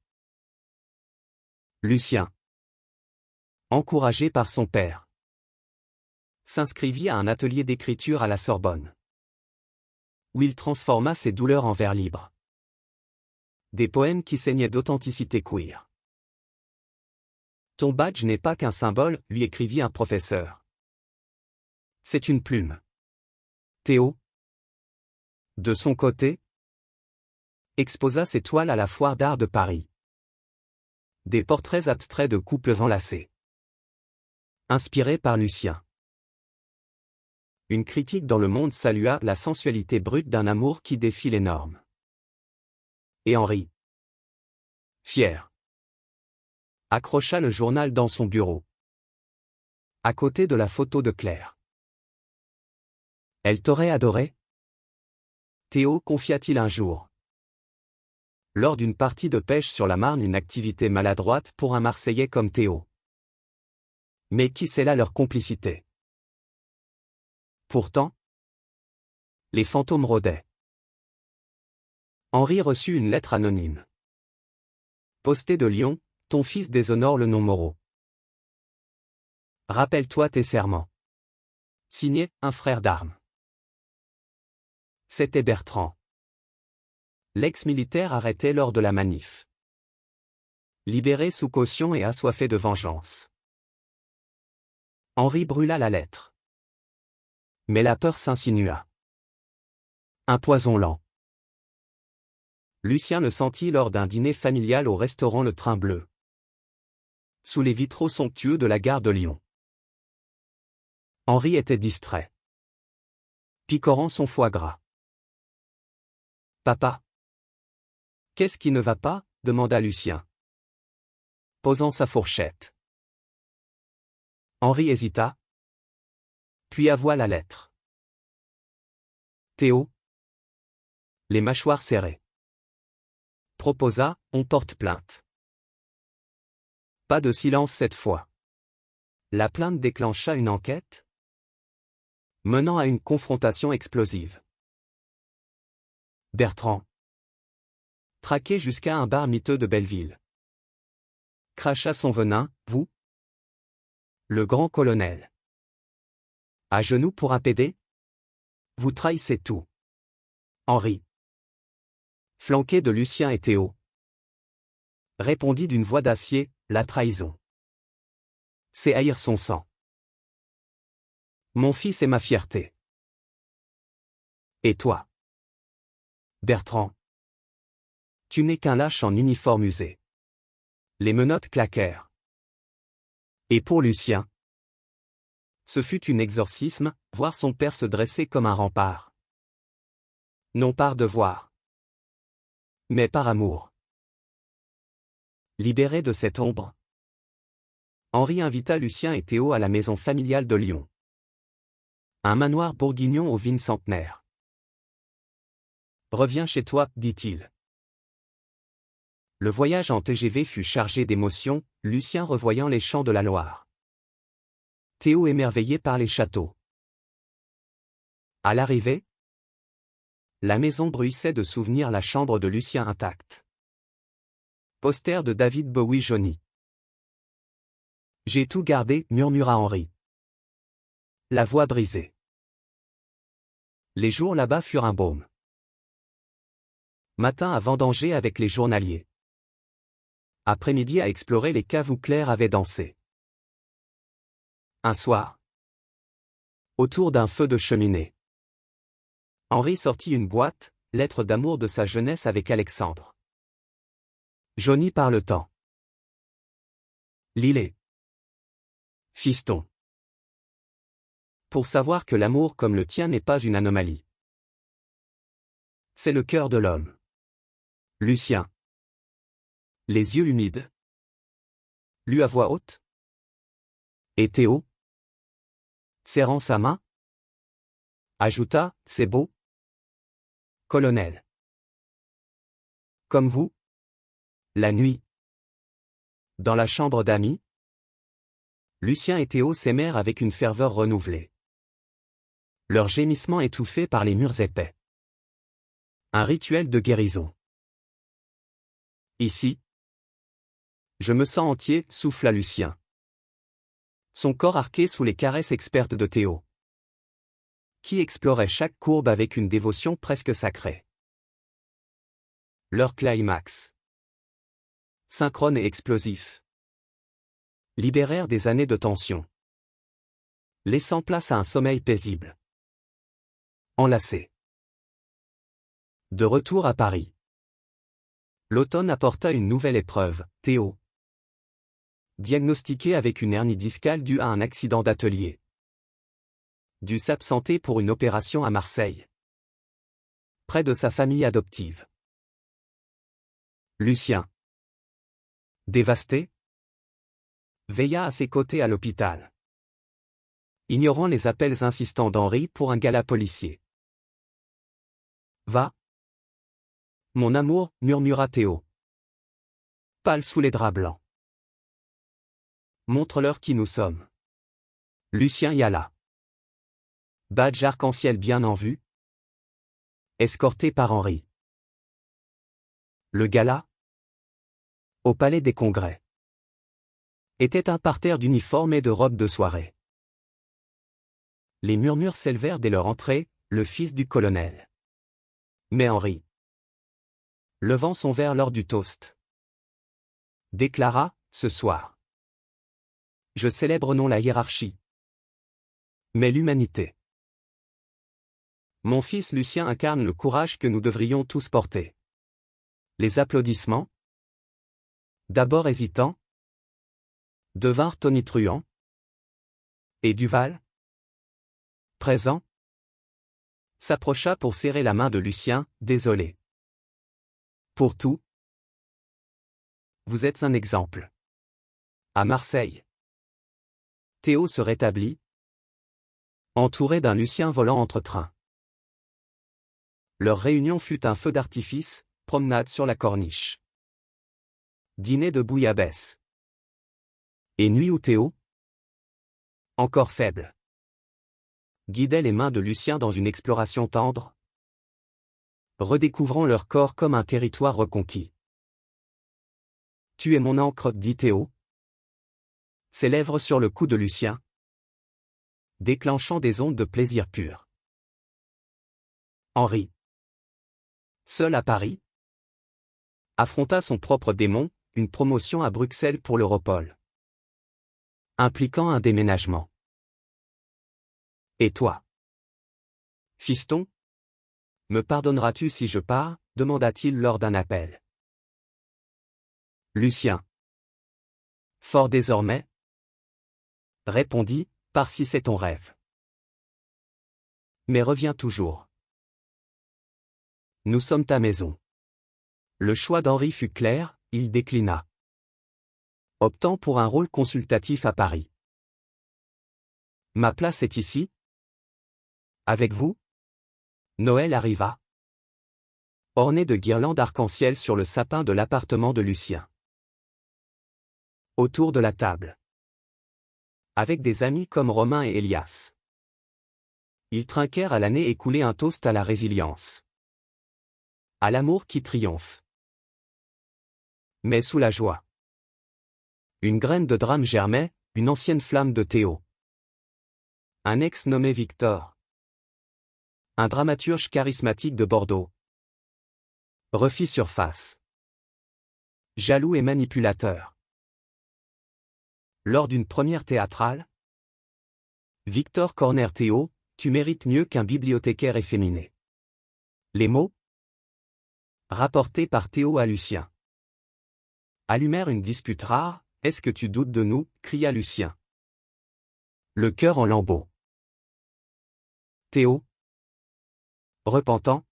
Lucien, encouragé par son père, s'inscrivit à un atelier d'écriture à la Sorbonne, où il transforma ses douleurs en vers libres. Des poèmes qui saignaient d'authenticité queer. Ton badge n'est pas qu'un symbole, lui écrivit un professeur. C'est une plume. Théo, de son côté, exposa ses toiles à la Foire d'art de Paris. Des portraits abstraits de couples enlacés. Inspirés par Lucien. Une critique dans Le Monde salua la sensualité brute d'un amour qui défie les normes. Et Henri, fier, accrocha le journal dans son bureau, à côté de la photo de Claire. Elle t'aurait adoré? Théo confia-t-il un jour. Lors d'une partie de pêche sur la Marne, une activité maladroite pour un Marseillais comme Théo. Mais qui sait là leur complicité? Pourtant, les fantômes rôdaient. Henri reçut une lettre anonyme. Postée de Lyon, ton fils déshonore le nom Moreau. Rappelle-toi tes serments. Signé, un frère d'armes. C'était Bertrand. L'ex-militaire arrêté lors de la manif. Libéré sous caution et assoiffé de vengeance. Henri brûla la lettre. Mais la peur s'insinua. Un poison lent. Lucien le sentit lors d'un dîner familial au restaurant Le Train Bleu, sous les vitraux somptueux de la gare de Lyon. Henri était distrait, picorant son foie gras. « Papa, qu'est-ce qui ne va pas ?» demanda Lucien, posant sa fourchette. Henri hésita, puis avoua la lettre. Théo, les mâchoires serrées, proposa, on porte plainte. Pas de silence cette fois. La plainte déclencha une enquête, menant à une confrontation explosive. Bertrand, traqué jusqu'à un bar miteux de Belleville, cracha son venin, vous, le grand colonel. À genoux pour un PD? Vous trahissez tout. Henri, flanqué de Lucien et Théo, répondit d'une voix d'acier, la trahison, c'est haïr son sang. Mon fils est ma fierté. Et toi, Bertrand, tu n'es qu'un lâche en uniforme usé. Les menottes claquèrent. Et pour Lucien, ce fut un exorcisme, voir son père se dresser comme un rempart. Non par devoir, mais par amour. Libéré de cette ombre, Henri invita Lucien et Théo à la maison familiale de Lyon. Un manoir bourguignon aux vignes centenaires. Reviens chez toi, dit-il. Le voyage en TGV fut chargé d'émotions, Lucien revoyant les champs de la Loire. Théo émerveillé par les châteaux. À l'arrivée, la maison bruissait de souvenirs, la chambre de Lucien intacte. Poster de David Bowie jauni. J'ai tout gardé, murmura Henri. La voix brisée. Les jours là-bas furent un baume. Matin à vendanger avec les journaliers. Après-midi à explorer les caves où Claire avait dansé. Un soir, autour d'un feu de cheminée, Henri sortit une boîte, lettre d'amour de sa jeunesse avec Alexandre. Jauni par le temps. Lis-les. Fiston. Pour savoir que l'amour comme le tien n'est pas une anomalie. C'est le cœur de l'homme. Lucien. Les yeux humides. Lu à voix haute. Et Théo, serrant sa main, ajouta, c'est beau. Colonel. Comme vous. La nuit. Dans la chambre d'amis, Lucien et Théo s'aimèrent avec une ferveur renouvelée. Leurs gémissements étouffés par les murs épais. Un rituel de guérison. Ici, je me sens entier, souffla Lucien. Son corps arqué sous les caresses expertes de Théo, qui explorait chaque courbe avec une dévotion presque sacrée. Leur climax, synchrone et explosif, libérèrent des années de tension, laissant place à un sommeil paisible. Enlacés. De retour à Paris. L'automne apporta une nouvelle épreuve, Théo, diagnostiqué avec une hernie discale due à un accident d'atelier, dut s'absenter pour une opération à Marseille, près de sa famille adoptive. Lucien, dévasté, veilla à ses côtés à l'hôpital, ignorant les appels insistants d'Henri pour un gala policier. Va. Mon amour, murmura Théo, pâle sous les draps blancs. Montre-leur qui nous sommes. Lucien y alla. Badge arc-en-ciel bien en vue. Escorté par Henri. Le gala, au Palais des Congrès, était un parterre d'uniformes et de robes de soirée. Les murmures s'élevèrent dès leur entrée, le fils du colonel. Mais Henri, levant son verre lors du toast, déclara, ce soir, je célèbre non la hiérarchie, mais l'humanité. Mon fils Lucien incarne le courage que nous devrions tous porter. Les applaudissements, d'abord hésitants, devinrent tonitruants. Et Duval, présent, s'approcha pour serrer la main de Lucien, désolé. Pour tout. Vous êtes un exemple. À Marseille. Théo se rétablit, entouré d'un Lucien volant entre trains. Leur réunion fut un feu d'artifice, promenade sur la corniche. Dîner de bouillabaisse. Et nuit où Théo, encore faible, guidait les mains de Lucien dans une exploration tendre, redécouvrant leur corps comme un territoire reconquis. Tu es mon encre, dit Théo. Ses lèvres sur le cou de Lucien, déclenchant des ondes de plaisir pur. Henri, seul à Paris, affronta son propre démon, une promotion à Bruxelles pour l'Europol, impliquant un déménagement. Et toi, fiston, me pardonneras-tu si je pars, demanda-t-il lors d'un appel. Lucien, fort désormais, répondit, par si c'est ton rêve. Mais reviens toujours. Nous sommes ta maison. Le choix d'Henri fut clair, il déclina, optant pour un rôle consultatif à Paris. Ma place est ici. Avec vous? Noël arriva, orné de guirlandes arc-en-ciel sur le sapin de l'appartement de Lucien. Autour de la table, avec des amis comme Romain et Elias, ils trinquèrent à l'année écoulée un toast à la résilience, à l'amour qui triomphe. Mais sous la joie, une graine de drame germait, une ancienne flamme de Théo. Un ex nommé Victor, un dramaturge charismatique de Bordeaux, refit surface. Jaloux et manipulateur. Lors d'une première théâtrale, Victor corner Théo, tu mérites mieux qu'un bibliothécaire efféminé. Les mots, rapportés par Théo à Lucien, allumèrent une dispute rare. Est-ce que tu doutes de nous? Cria Lucien, le cœur en lambeaux. Théo, repentant,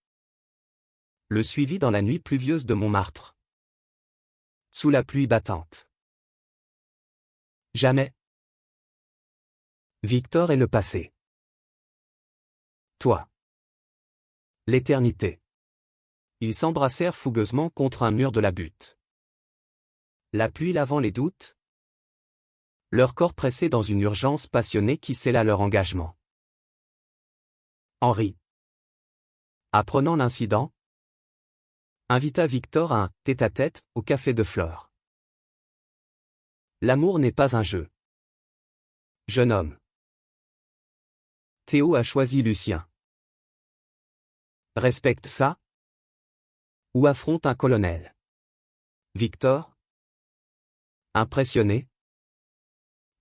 le suivit dans la nuit pluvieuse de Montmartre, sous la pluie battante. Jamais. Victor est le passé. Toi, l'éternité. Ils s'embrassèrent fougueusement contre un mur de la butte. La pluie lavant les doutes, leur corps pressés dans une urgence passionnée qui scella leur engagement. Henri, apprenant l'incident, invita Victor à un tête-à-tête au Café de Flore. L'amour n'est pas un jeu. Jeune homme. Théo a choisi Lucien. Respecte ça? Ou affronte un colonel? Victor, impressionné,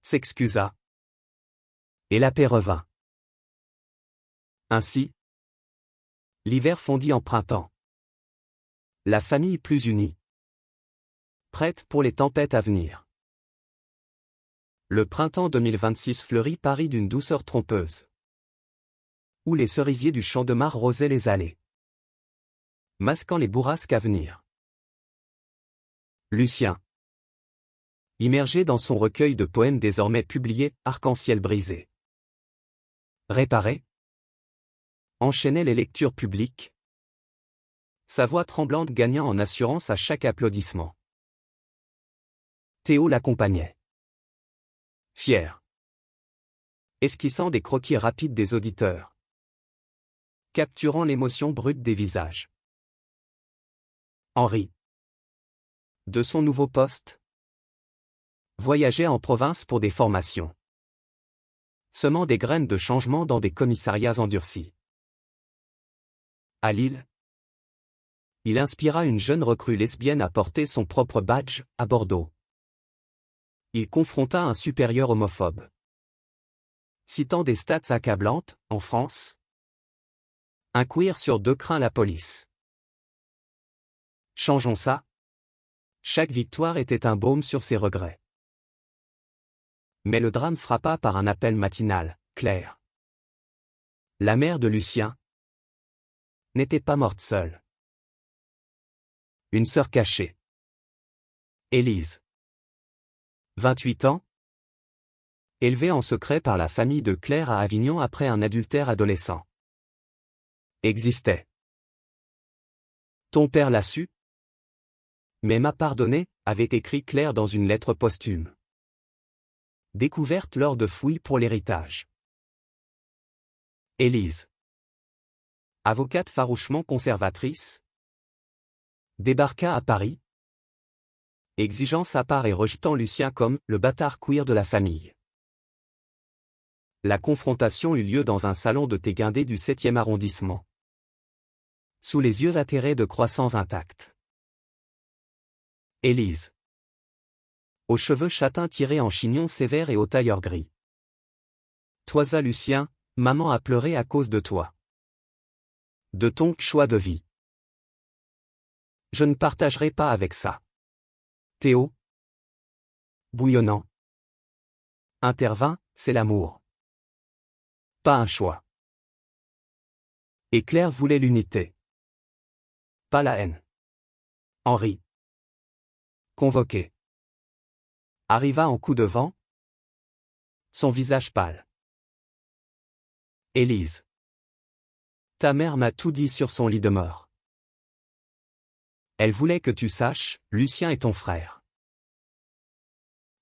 s'excusa. Et la paix revint. Ainsi, l'hiver fondit en printemps. La famille plus unie, prête pour les tempêtes à venir. Le printemps 2026 fleurit Paris d'une douceur trompeuse, où les cerisiers du Champ-de-Mars rosaient les allées, masquant les bourrasques à venir. Lucien, immergé dans son recueil de poèmes désormais publié, Arc-en-ciel brisé, réparé, enchaînait les lectures publiques, sa voix tremblante gagnant en assurance à chaque applaudissement. Théo l'accompagnait, fier, esquissant des croquis rapides des auditeurs, capturant l'émotion brute des visages. Henri, de son nouveau poste, voyageait en province pour des formations, semant des graines de changement dans des commissariats endurcis. À Lille, il inspira une jeune recrue lesbienne à porter son propre badge, à Bordeaux. Il confronta un supérieur homophobe, citant des stats accablantes, en France, un queer sur deux craint la police. Changeons ça. Chaque victoire était un baume sur ses regrets. Mais le drame frappa par un appel matinal, Claire. La mère de Lucien n'était pas morte seule. Une sœur cachée. Élise. 28 ans. Élevée en secret par la famille de Claire à Avignon après un adultère adolescent. Existait. Ton père l'a su, mais m'a pardonné, avait écrit Claire dans une lettre posthume. Découverte lors de fouilles pour l'héritage. Élise. Avocate farouchement conservatrice, débarqua à Paris, exigeant sa part et rejetant Lucien comme le bâtard queer de la famille. La confrontation eut lieu dans un salon de thé guindé du 7e arrondissement. Sous les yeux atterrés de croissants intacts. Élise. Aux cheveux châtains tirés en chignon sévère et au tailleur gris. Toisa Lucien, maman a pleuré à cause de toi. De ton choix de vie. Je ne partagerai pas avec ça. Théo. Bouillonnant. Intervint, c'est l'amour. Pas un choix. Et Claire voulait l'unité. Pas la haine. Henri. Convoqué. Arriva en coup de vent. Son visage pâle. Élise. Ta mère m'a tout dit sur son lit de mort. Elle voulait que tu saches, Lucien est ton frère.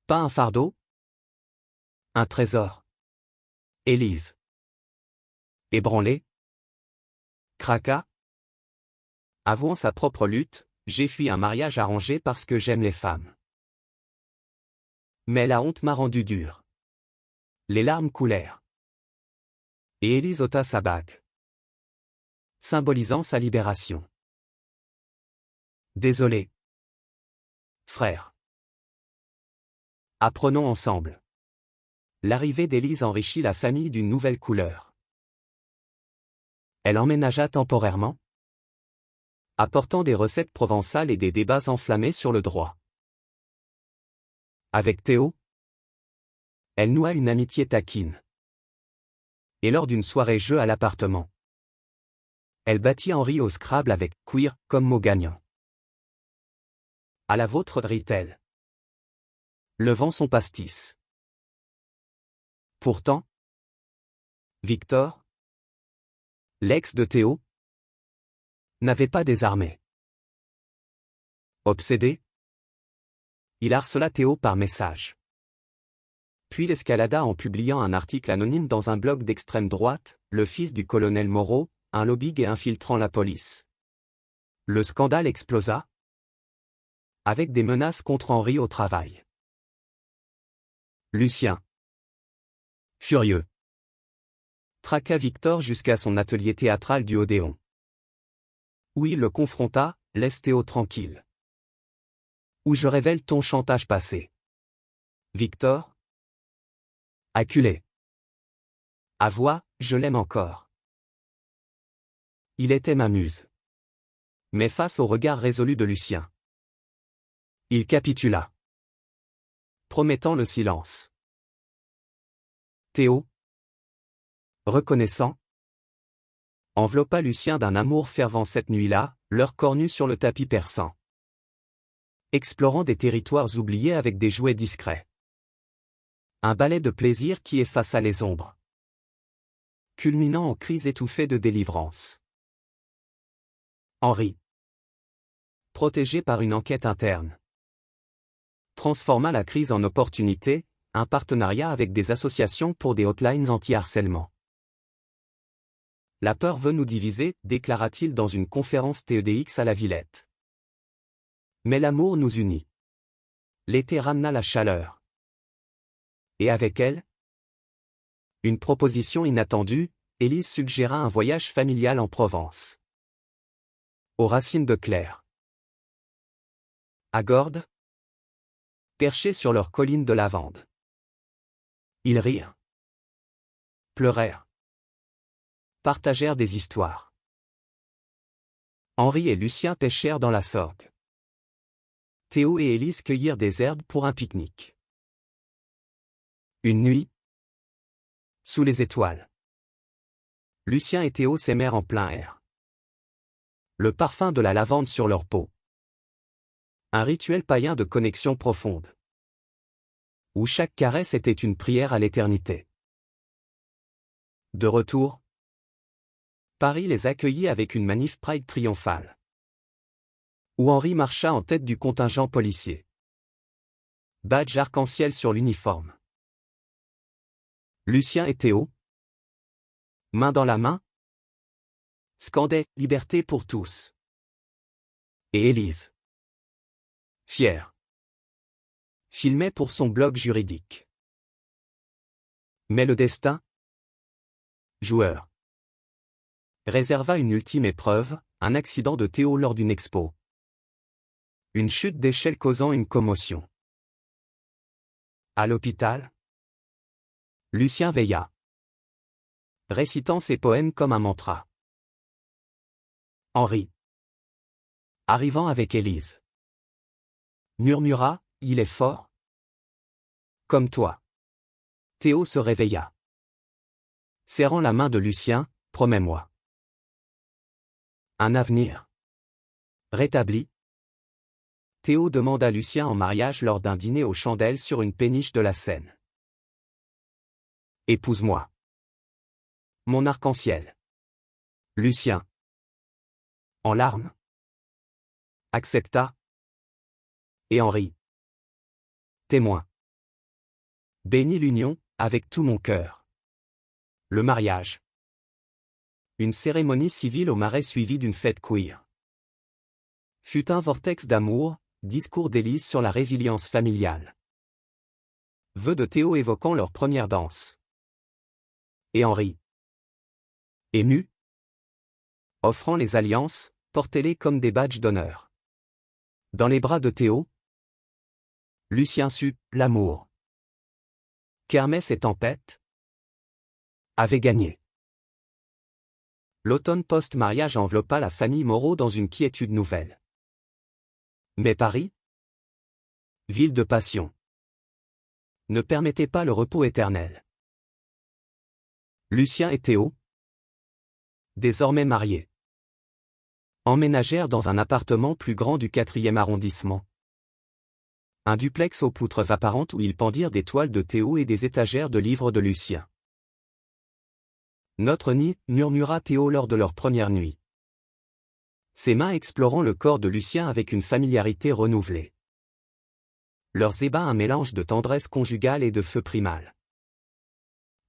Pas un fardeau? Un trésor. Élise. Ébranlée. Craqua. Avouant sa propre lutte, j'ai fui un mariage arrangé parce que j'aime les femmes. Mais la honte m'a rendu dur. Les larmes coulèrent. Et Élise ôta sa bague, symbolisant sa libération. Désolé. Frère. Apprenons ensemble. L'arrivée d'Élise enrichit la famille d'une nouvelle couleur. Elle emménagea temporairement, apportant des recettes provençales et des débats enflammés sur le droit. Avec Théo, elle noua une amitié taquine. Et lors d'une soirée jeu à l'appartement, elle battit Henri au Scrabble avec « queer » comme mot gagnant. À la vôtre, rit-elle. Levant son pastis. Pourtant, Victor, l'ex de Théo, n'avait pas désarmé. Obsédé, il harcela Théo par message. Puis escalada en publiant un article anonyme dans un blog d'extrême droite, le fils du colonel Moreau, un lobby gay infiltrant la police. Le scandale explosa, avec des menaces contre Henri au travail. Lucien. Furieux. Traqua Victor jusqu'à son atelier théâtral du Odéon. Où il le confronta, laisse Théo tranquille. Où je révèle ton chantage passé. Victor. Acculé. À voix, je l'aime encore. Il était ma muse. Mais face au regard résolu de Lucien, il capitula, promettant le silence. Théo, reconnaissant, enveloppa Lucien d'un amour fervent cette nuit-là, leurs corps nus sur le tapis persan. Explorant des territoires oubliés avec des jouets discrets. Un ballet de plaisir qui effaça les ombres. Culminant en cris étouffés de délivrance. Henri, protégé par une enquête interne, transforma la crise en opportunité, un partenariat avec des associations pour des hotlines anti-harcèlement. La peur veut nous diviser, déclara-t-il dans une conférence TEDx à la Villette. Mais l'amour nous unit. L'été ramena la chaleur. Et avec elle, une proposition inattendue, Élise suggéra un voyage familial en Provence. Aux racines de Claire. À Gordes, perchés sur leur colline de lavande. Ils rirent. Pleurèrent. Partagèrent des histoires. Henri et Lucien pêchèrent dans la Sorgue. Théo et Élise cueillirent des herbes pour un pique-nique. Une nuit, sous les étoiles, Lucien et Théo s'aimèrent en plein air. Le parfum de la lavande sur leur peau. Un rituel païen de connexion profonde, où chaque caresse était une prière à l'éternité. De retour, Paris les accueillit avec une manif Pride triomphale, où Henri marcha en tête du contingent policier. Badge arc-en-ciel sur l'uniforme. Lucien et Théo, main dans la main, scandaient « Liberté pour tous ». Et Élise, fière, filmait pour son blog juridique. Mais le destin, joueur, réserva une ultime épreuve, un accident de Théo lors d'une expo. Une chute d'échelle causant une commotion. À l'hôpital, Lucien veilla, récitant ses poèmes comme un mantra. Henri, arrivant avec Élise, murmura, « Il est fort. Comme toi. » Théo se réveilla. Serrant la main de Lucien, « Promets-moi. Un avenir. » Rétabli, Théo demanda Lucien en mariage lors d'un dîner aux chandelles sur une péniche de la Seine. « Épouse-moi. Mon arc-en-ciel. » Lucien, en larmes, accepta. Et Henri, témoin, bénit l'union, avec tout mon cœur. Le mariage. Une cérémonie civile au Marais suivie d'une fête queer. Fut un vortex d'amour, discours d'Élise sur la résilience familiale. Vœux de Théo évoquant leur première danse. Et Henri, ému, offrant les alliances, portez-les comme des badges d'honneur. Dans les bras de Théo, Lucien sut, l'amour. Kermesse et tempête avaient gagné. L'automne post-mariage enveloppa la famille Moreau dans une quiétude nouvelle. Mais Paris, ville de passion, ne permettait pas le repos éternel. Lucien et Théo, désormais mariés, emménagèrent dans un appartement plus grand du 4e arrondissement. Un duplex aux poutres apparentes où ils pendirent des toiles de Théo et des étagères de livres de Lucien. Notre nid, murmura Théo lors de leur première nuit. Ses mains explorant le corps de Lucien avec une familiarité renouvelée. Leurs ébats un mélange de tendresse conjugale et de feu primal.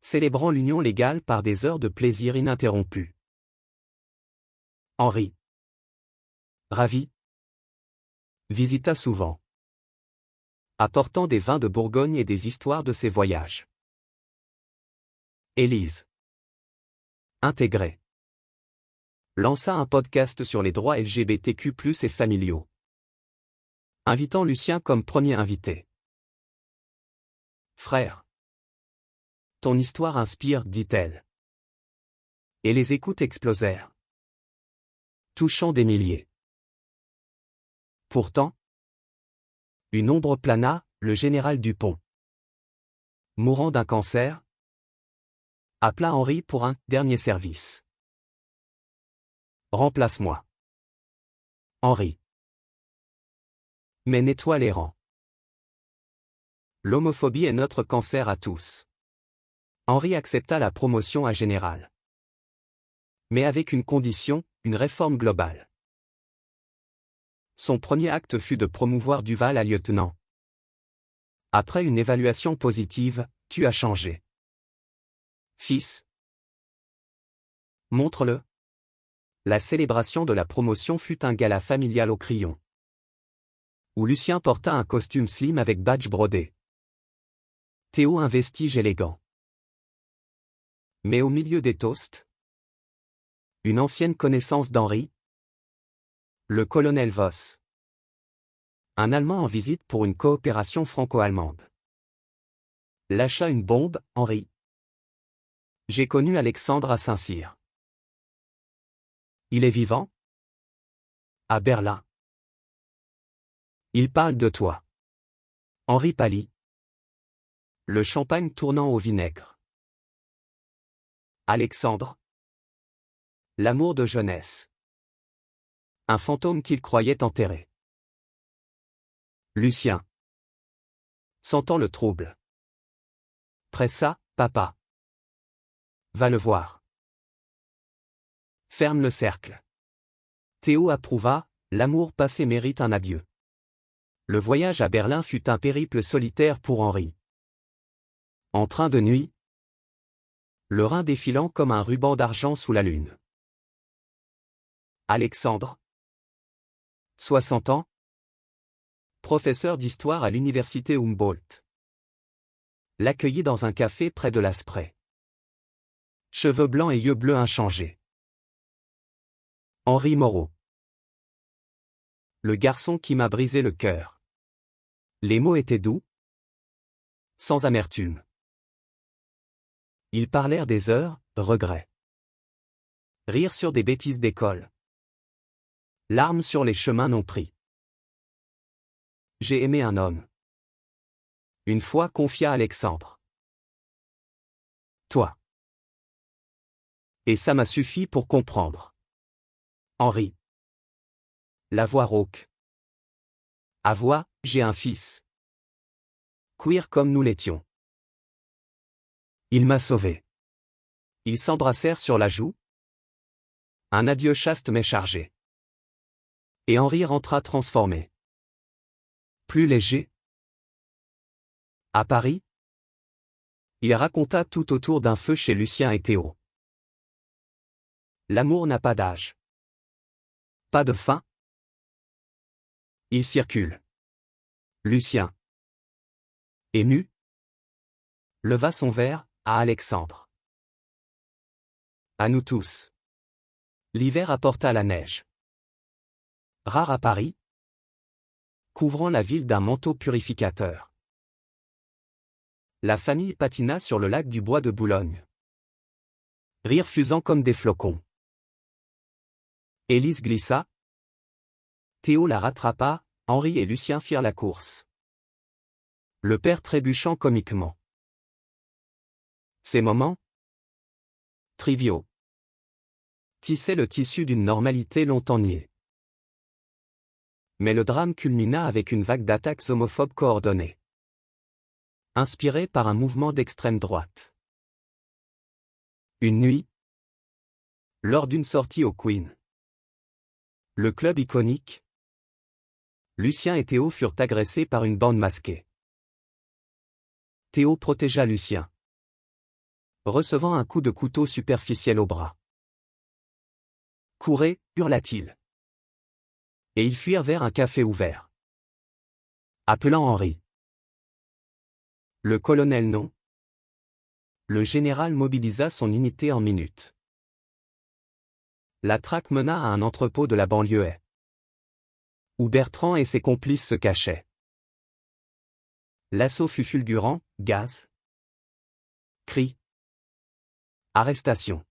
Célébrant l'union légale par des heures de plaisir ininterrompues. Henri, ravi, visita souvent, apportant des vins de Bourgogne et des histoires de ses voyages. Élise, intégrée, lança un podcast sur les droits LGBTQ+ et familiaux, invitant Lucien comme premier invité. Frère, ton histoire inspire, dit-elle. Et les écoutes explosèrent, touchant des milliers. Pourtant, une ombre plana, le général Dupont, mourant d'un cancer, appela Henri pour un dernier service. Remplace-moi. Henri. Mais nettoie les rangs. L'homophobie est notre cancer à tous. Henri accepta la promotion à général. Mais avec une condition, une réforme globale. Son premier acte fut de promouvoir Duval à lieutenant. Après une évaluation positive, tu as changé. Fils. Montre-le. La célébration de la promotion fut un gala familial au Crillon, où Lucien porta un costume slim avec badge brodé. Théo un vestige élégant. Mais au milieu des toasts, une ancienne connaissance d'Henri, le colonel Voss, un Allemand en visite pour une coopération franco-allemande, lâcha une bombe, Henri. J'ai connu Alexandre à Saint-Cyr. Il est vivant ? à Berlin. Il parle de toi. Henri pâlit. Le champagne tournant au vinaigre. Alexandre. L'amour de jeunesse. Un fantôme qu'il croyait enterré. Lucien. Sentant le trouble. Pressa, papa. Va le voir. Ferme le cercle. Théo approuva, l'amour passé mérite un adieu. Le voyage à Berlin fut un périple solitaire pour Henri. En train de nuit. Le Rhin défilant comme un ruban d'argent sous la lune. Alexandre. 60 ans. Professeur d'histoire à l'université Humboldt. L'accueillit dans un café près de l'Asprey. Cheveux blancs et yeux bleus inchangés. Henri Moreau. Le garçon qui m'a brisé le cœur. Les mots étaient doux, sans amertume. Ils parlèrent des heures, regrets. Rire sur des bêtises d'école. Larmes sur les chemins non pris. J'ai aimé un homme. Une fois confia Alexandre. Toi. Et ça m'a suffi pour comprendre. Henri. La voix rauque. À voix, j'ai un fils. Queer comme nous l'étions. Il m'a sauvé. Ils s'embrassèrent sur la joue. Un adieu chaste mais chargé. Et Henri rentra transformé. Plus léger. À Paris. Il raconta tout autour d'un feu chez Lucien et Théo. L'amour n'a pas d'âge. Pas de fin. Il circule. Lucien. Ému. Leva son verre, à Alexandre. À nous tous. L'hiver apporta la neige. Rare à Paris. Couvrant la ville d'un manteau purificateur. La famille patina sur le lac du Bois de Boulogne. Rire fusant comme des flocons. Élise glissa. Théo la rattrapa, Henri et Lucien firent la course. Le père trébuchant comiquement. Ces moments triviaux tissaient le tissu d'une normalité longtemps niée. Mais le drame culmina avec une vague d'attaques homophobes coordonnées. Inspirée par un mouvement d'extrême droite. Une nuit, lors d'une sortie au Queen. Le club iconique. Lucien et Théo furent agressés par une bande masquée. Théo protégea Lucien. Recevant un coup de couteau superficiel au bras. Courez, hurla-t-il. Et ils fuirent vers un café ouvert. Appelant Henri. Le colonel non. Le général mobilisa son unité en minutes. La traque mena à un entrepôt de la banlieue où Bertrand et ses complices se cachaient. L'assaut fut fulgurant, gaz. Cris. Arrestation.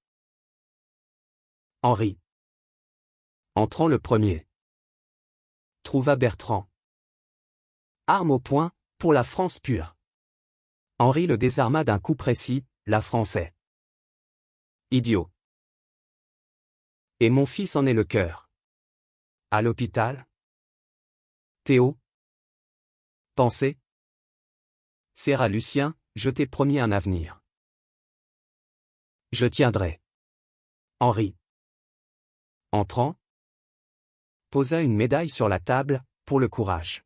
Henri. Entrant le premier. Trouva Bertrand. Arme au poing, pour la France pure. Henri le désarma d'un coup précis, la Français. Idiot. Et mon fils en est le cœur. À l'hôpital. Théo. Pensez. Serra Lucien, je t'ai promis un avenir. Je tiendrai. Henri. Entrant. Posa une médaille sur la table, pour le courage.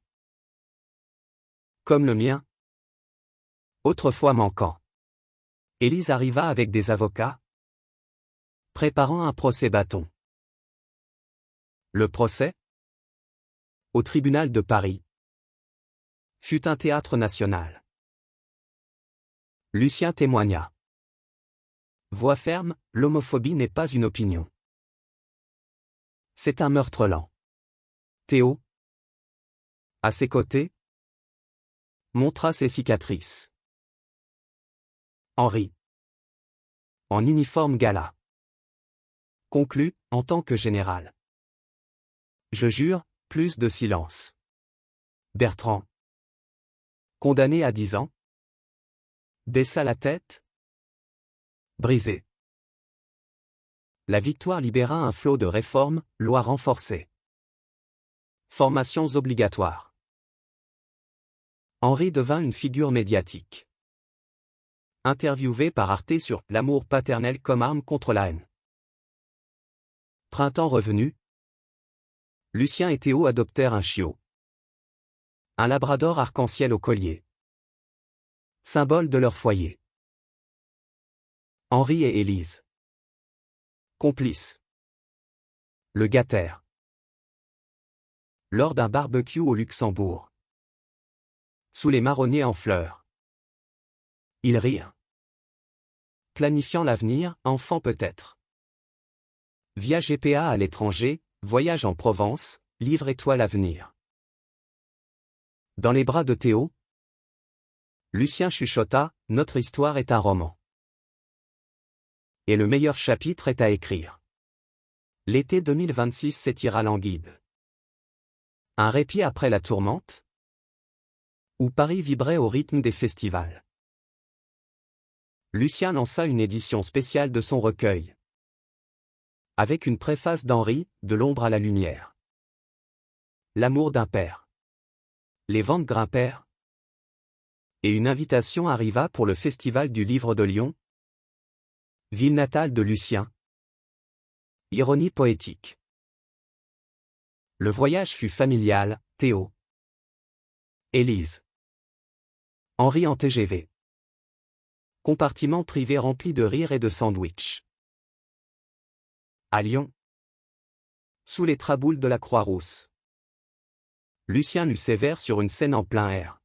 Comme le mien. Autrefois manquant. Élise arriva avec des avocats. Préparant un procès bâton. Le procès, au tribunal de Paris, fut un théâtre national. Lucien témoigna. Voix ferme, l'homophobie n'est pas une opinion. C'est un meurtre lent. Théo, à ses côtés, montra ses cicatrices. Henri, en uniforme gala, conclut, en tant que général. Je jure, plus de silence. Bertrand. Condamné à 10 ans. Baissa la tête. Brisé. La victoire libéra un flot de réformes, lois renforcées. Formations obligatoires. Henri devint une figure médiatique. Interviewé par Arte sur « L'amour paternel comme arme contre la haine ». Printemps revenu. Lucien et Théo adoptèrent un chiot. Un labrador arc-en-ciel au collier. Symbole de leur foyer. Henri et Élise. Complices. Le gâtèrent. Lors d'un barbecue au Luxembourg. Sous les marronniers en fleurs. Ils rirent. Planifiant l'avenir, enfant peut-être. Via GPA à l'étranger, voyage en Provence, livre-toi l'avenir. Dans les bras de Théo. Lucien chuchota, notre histoire est un roman. Et le meilleur chapitre est à écrire. L'été 2026 s'étira languide. Un répit après la tourmente? Où Paris vibrait au rythme des festivals. Lucien lança une édition spéciale de son recueil. Avec une préface d'Henri, De l'ombre à la lumière. L'amour d'un père. Les ventes grimpèrent. Et une invitation arriva pour le Festival du Livre de Lyon. Ville natale de Lucien. Ironie poétique. Le voyage fut familial, Théo. Élise. Henri en TGV. Compartiment privé rempli de rires et de sandwichs. À Lyon. Sous les traboules de la Croix-Rousse. Lucien lut ses vers sur une scène en plein air.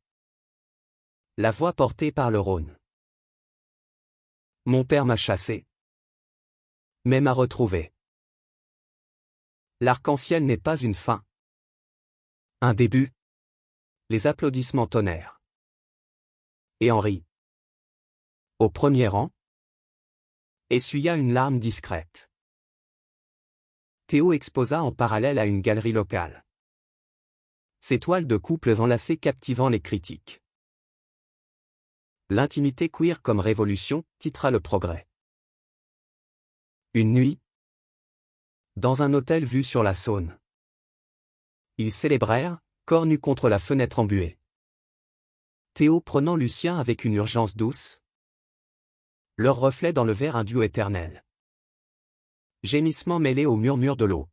La voix portée par le Rhône. Mon père m'a chassé. Mais m'a retrouvé. L'arc-en-ciel n'est pas une fin. Un début. Les applaudissements tonnèrent. Et Henri, au premier rang, essuya une larme discrète. Théo exposa en parallèle à une galerie locale. Ses toiles de couples enlacés captivant les critiques. L'intimité queer comme révolution, titra Le Progrès. Une nuit. Dans un hôtel vu sur la Saône. Ils célébrèrent, corps nus contre la fenêtre embuée. Théo prenant Lucien avec une urgence douce. Leur reflet dans le verre un duo éternel. Gémissement mêlé au murmure de l'eau.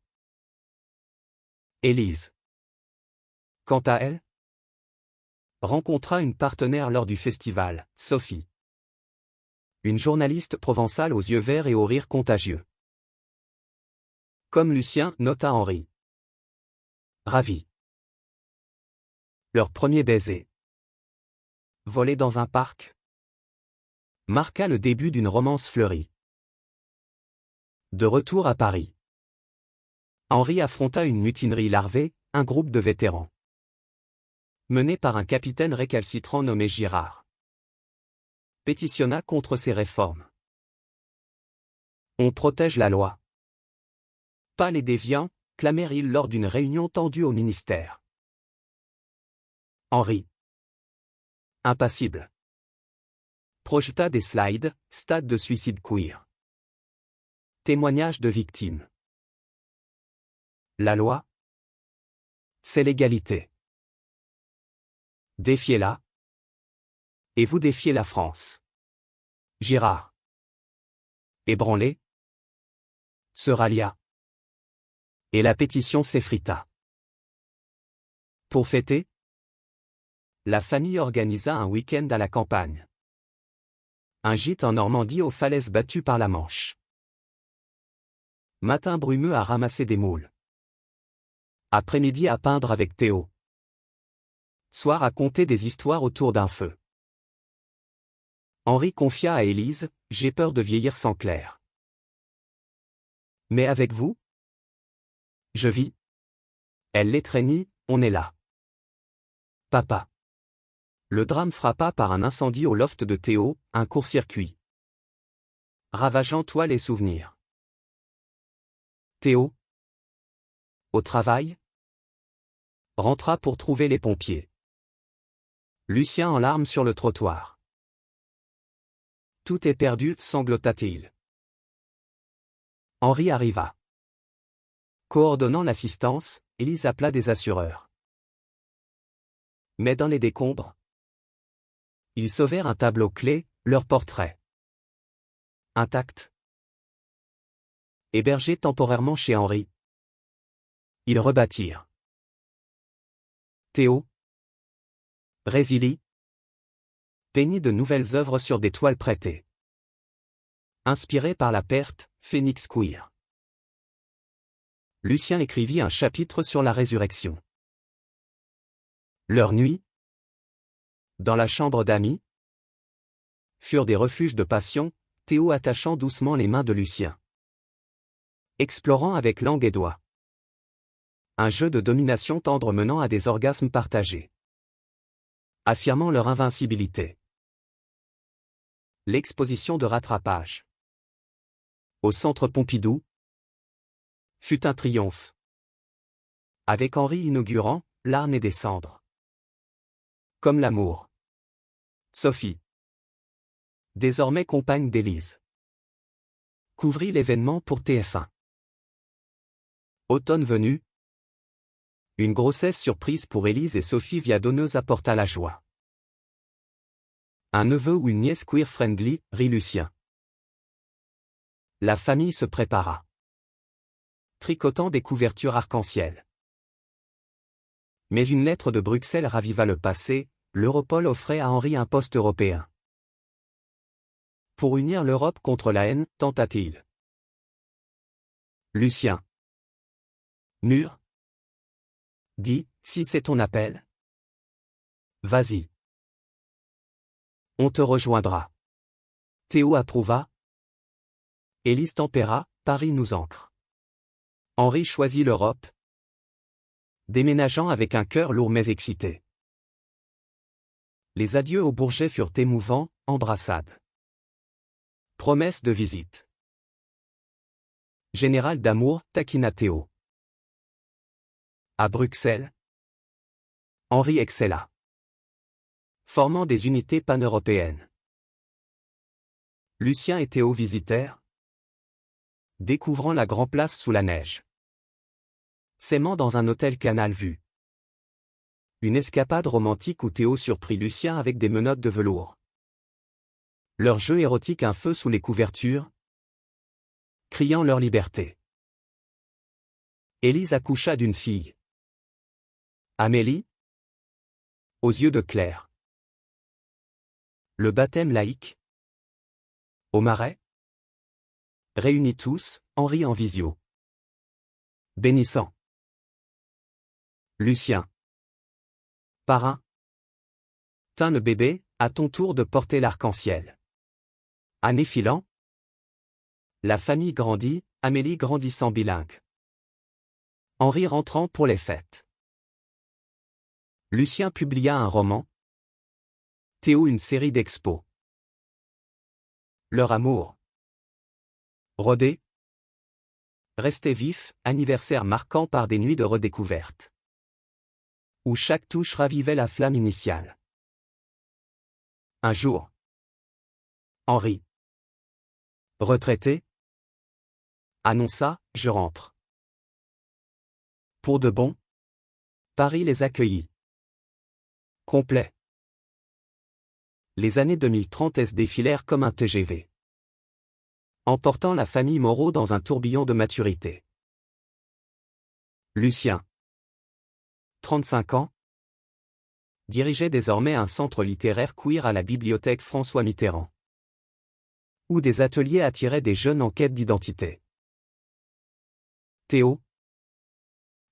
Élise. Quant à elle, rencontra une partenaire lors du festival, Sophie. Une journaliste provençale aux yeux verts et au rire contagieux. Comme Lucien, nota Henri. Ravi. Leur premier baiser. Volé dans un parc. Marqua le début d'une romance fleurie. De retour à Paris. Henri affronta une mutinerie larvée, un groupe de vétérans. Mené par un capitaine récalcitrant nommé Girard. Pétitionna contre ces réformes. On protège la loi. Pas les déviants, clamèrent-ils lors d'une réunion tendue au ministère. Henri. Impassible. Projeta des slides, stade de suicide queer. Témoignage de victimes. La loi, c'est l'égalité. Défiez-la. Et vous défiez la France. Girard. Ébranlé. Se rallia. Et la pétition s'effrita. Pour fêter, la famille organisa un week-end à la campagne. Un gîte en Normandie aux falaises battues par la Manche. Matin brumeux à ramasser des moules. Après-midi à peindre avec Théo. Soir à conter des histoires autour d'un feu. Henri confia à Élise, j'ai peur de vieillir sans Claire. Mais avec vous? Je vis. Elle l'étreignit, on est là. Papa. Le drame frappa par un incendie au loft de Théo, un court-circuit. Ravageant toiles et souvenirs. Théo. Au travail, rentra pour trouver les pompiers. Lucien en larmes sur le trottoir. Tout est perdu, sanglota-t-il. Henri arriva. Coordonnant l'assistance, Élise appela des assureurs. Mais dans les décombres, ils sauvèrent un tableau clé, leur portrait. Intact. Hébergés temporairement chez Henri, ils rebâtirent. Théo, Résilie, peignit de nouvelles œuvres sur des toiles prêtées. Inspiré par la perte, Phoenix Queer. Lucien écrivit un chapitre sur la résurrection. Leurs nuits, dans la chambre d'amis, furent des refuges de passion, Théo attachant doucement les mains de Lucien. Explorant avec langue et doigts. Un jeu de domination tendre menant à des orgasmes partagés. Affirmant leur invincibilité. L'exposition de rattrapage. Au centre Pompidou, fut un triomphe. Avec Henri inaugurant, l'art naît des cendres. Comme l'amour. Sophie. Désormais compagne d'Élise. Couvrit l'événement pour TF1. Automne venu. Une grossesse surprise pour Élise et Sophie via donneuse apporta la joie. Un neveu ou une nièce queer-friendly, rit Lucien. La famille se prépara. Tricotant des couvertures arc-en-ciel. Mais une lettre de Bruxelles raviva le passé, l'Europol offrait à Henri un poste européen. Pour unir l'Europe contre la haine, tenta-t-il. Lucien. Mûr. Dis, si c'est ton appel. Vas-y. On te rejoindra. Théo approuva. Élise tempéra, Paris nous ancre. Henri choisit l'Europe. Déménageant avec un cœur lourd mais excité. Les adieux au Bourget furent émouvants, embrassades. Promesse de visite. Général d'amour, taquina Théo. À Bruxelles, Henri excella. Formant des unités pan-européennes. Lucien et Théo visitèrent. Découvrant la Grand Place sous la neige. S'aimant dans un hôtel Canal Vue. Une escapade romantique où Théo surprit Lucien avec des menottes de velours. Leur jeu érotique un feu sous les couvertures. Criant leur liberté. Élise accoucha d'une fille. Amélie. Aux yeux de Claire. Le baptême laïque. Au Marais. Réunis tous, Henri en visio. Bénissant. Lucien. Parrain. Tins le bébé, à ton tour de porter l'arc-en-ciel. Année filant. La famille grandit, Amélie grandissant bilingue. Henri rentrant pour les fêtes. Lucien publia un roman. Théo une série d'expos. Leur amour. Rodé. Resté vif, anniversaire marquant par des nuits de redécouverte. Où chaque touche ravivait la flamme initiale. Un jour. Henri. Retraité. Annonça, je rentre. Pour de bon. Paris les accueillit. Complet. Les années 2030 défilèrent comme un TGV. Emportant la famille Moreau dans un tourbillon de maturité. Lucien. 35 ans. Dirigeait désormais un centre littéraire queer à la bibliothèque François Mitterrand. Où des ateliers attiraient des jeunes en quête d'identité. Théo.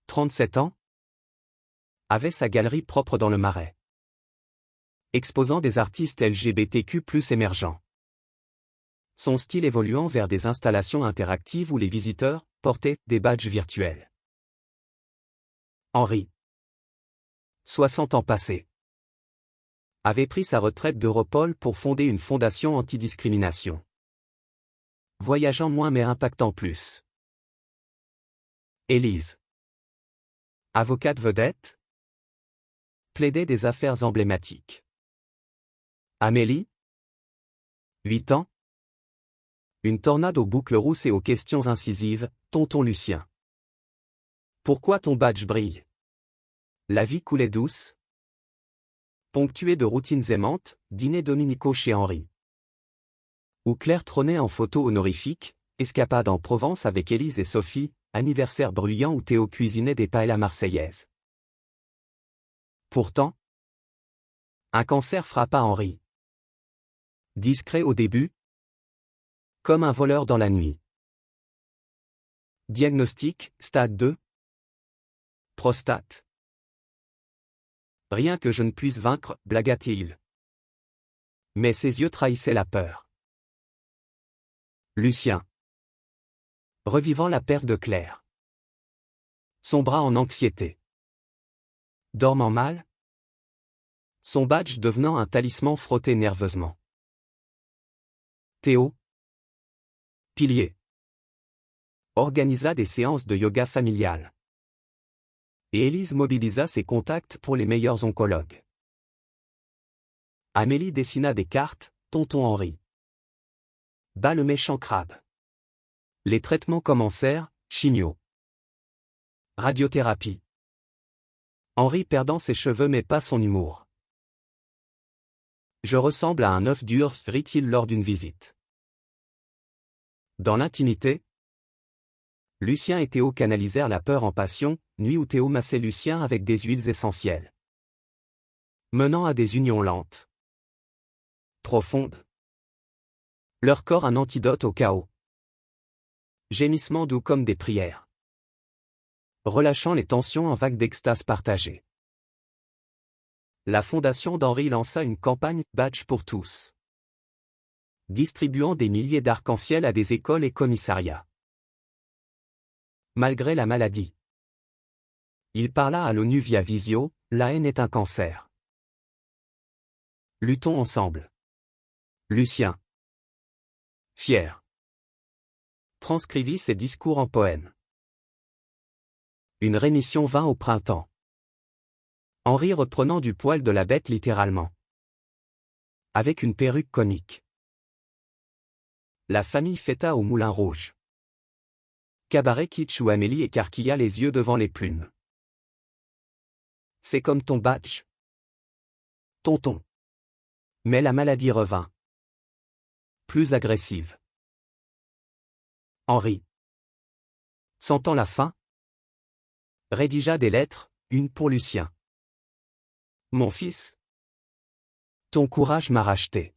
37 ans. Avait sa galerie propre dans le Marais. Exposant des artistes LGBTQ+ émergents. Son style évoluant vers des installations interactives où les visiteurs portaient des badges virtuels. Henri. 60 ans passés. Avait pris sa retraite d'Europol pour fonder une fondation antidiscrimination. Voyageant moins mais impactant plus. Élise. Avocate vedette. plaidaient des affaires emblématiques. Amélie, 8 ans. Une tornade aux boucles rousses et aux questions incisives, tonton Lucien. Pourquoi ton badge brille? La vie coulait douce. Ponctuée de routines aimantes, dîner dominicaux chez Henri. Où Claire trônait en photo honorifique, escapade en Provence avec Élise et Sophie, anniversaire bruyant où Théo cuisinait des paellas marseillaises. Pourtant, un cancer frappa Henri. Discret au début, comme un voleur dans la nuit. Diagnostic, stade 2. Prostate. Rien que je ne puisse vaincre, blagua-t-il. Mais ses yeux trahissaient la peur. Lucien. Revivant la perte de Claire. Son bras en anxiété. Dormant mal. Son badge devenant un talisman frotté nerveusement. Théo. Pilier. Organisa des séances de yoga familiales. Et Élise mobilisa ses contacts pour les meilleurs oncologues. Amélie dessina des cartes, tonton Henri. Bas le méchant crabe. Les traitements commencèrent, chimio. Radiothérapie. Henri perdant ses cheveux mais pas son humour. Je ressemble à un œuf dur, rit-il lors d'une visite. Dans l'intimité, Lucien et Théo canalisèrent la peur en passion, nuit où Théo massait Lucien avec des huiles essentielles. Menant à des unions lentes. Profondes. Leur corps un antidote au chaos. Gémissements doux comme des prières. Relâchant les tensions en vagues d'extase partagée. La fondation d'Henri lança une campagne « Badge pour tous », distribuant des milliers d'arcs-en-ciel à des écoles et commissariats. Malgré la maladie. Il parla à l'ONU via Visio, la haine est un cancer. Luttons ensemble. Lucien. Fier. Transcrivit ses discours en poème. Une rémission vint au printemps. Henri reprenant du poil de la bête littéralement. Avec une perruque conique. La famille fêta au Moulin Rouge. Cabaret kitsch où Amélie écarquilla les yeux devant les plumes. C'est comme ton badge. Tonton. Mais la maladie revint. Plus agressive. Henri. Sentant la faim, rédigea des lettres, une pour Lucien. Mon fils. Ton courage m'a racheté.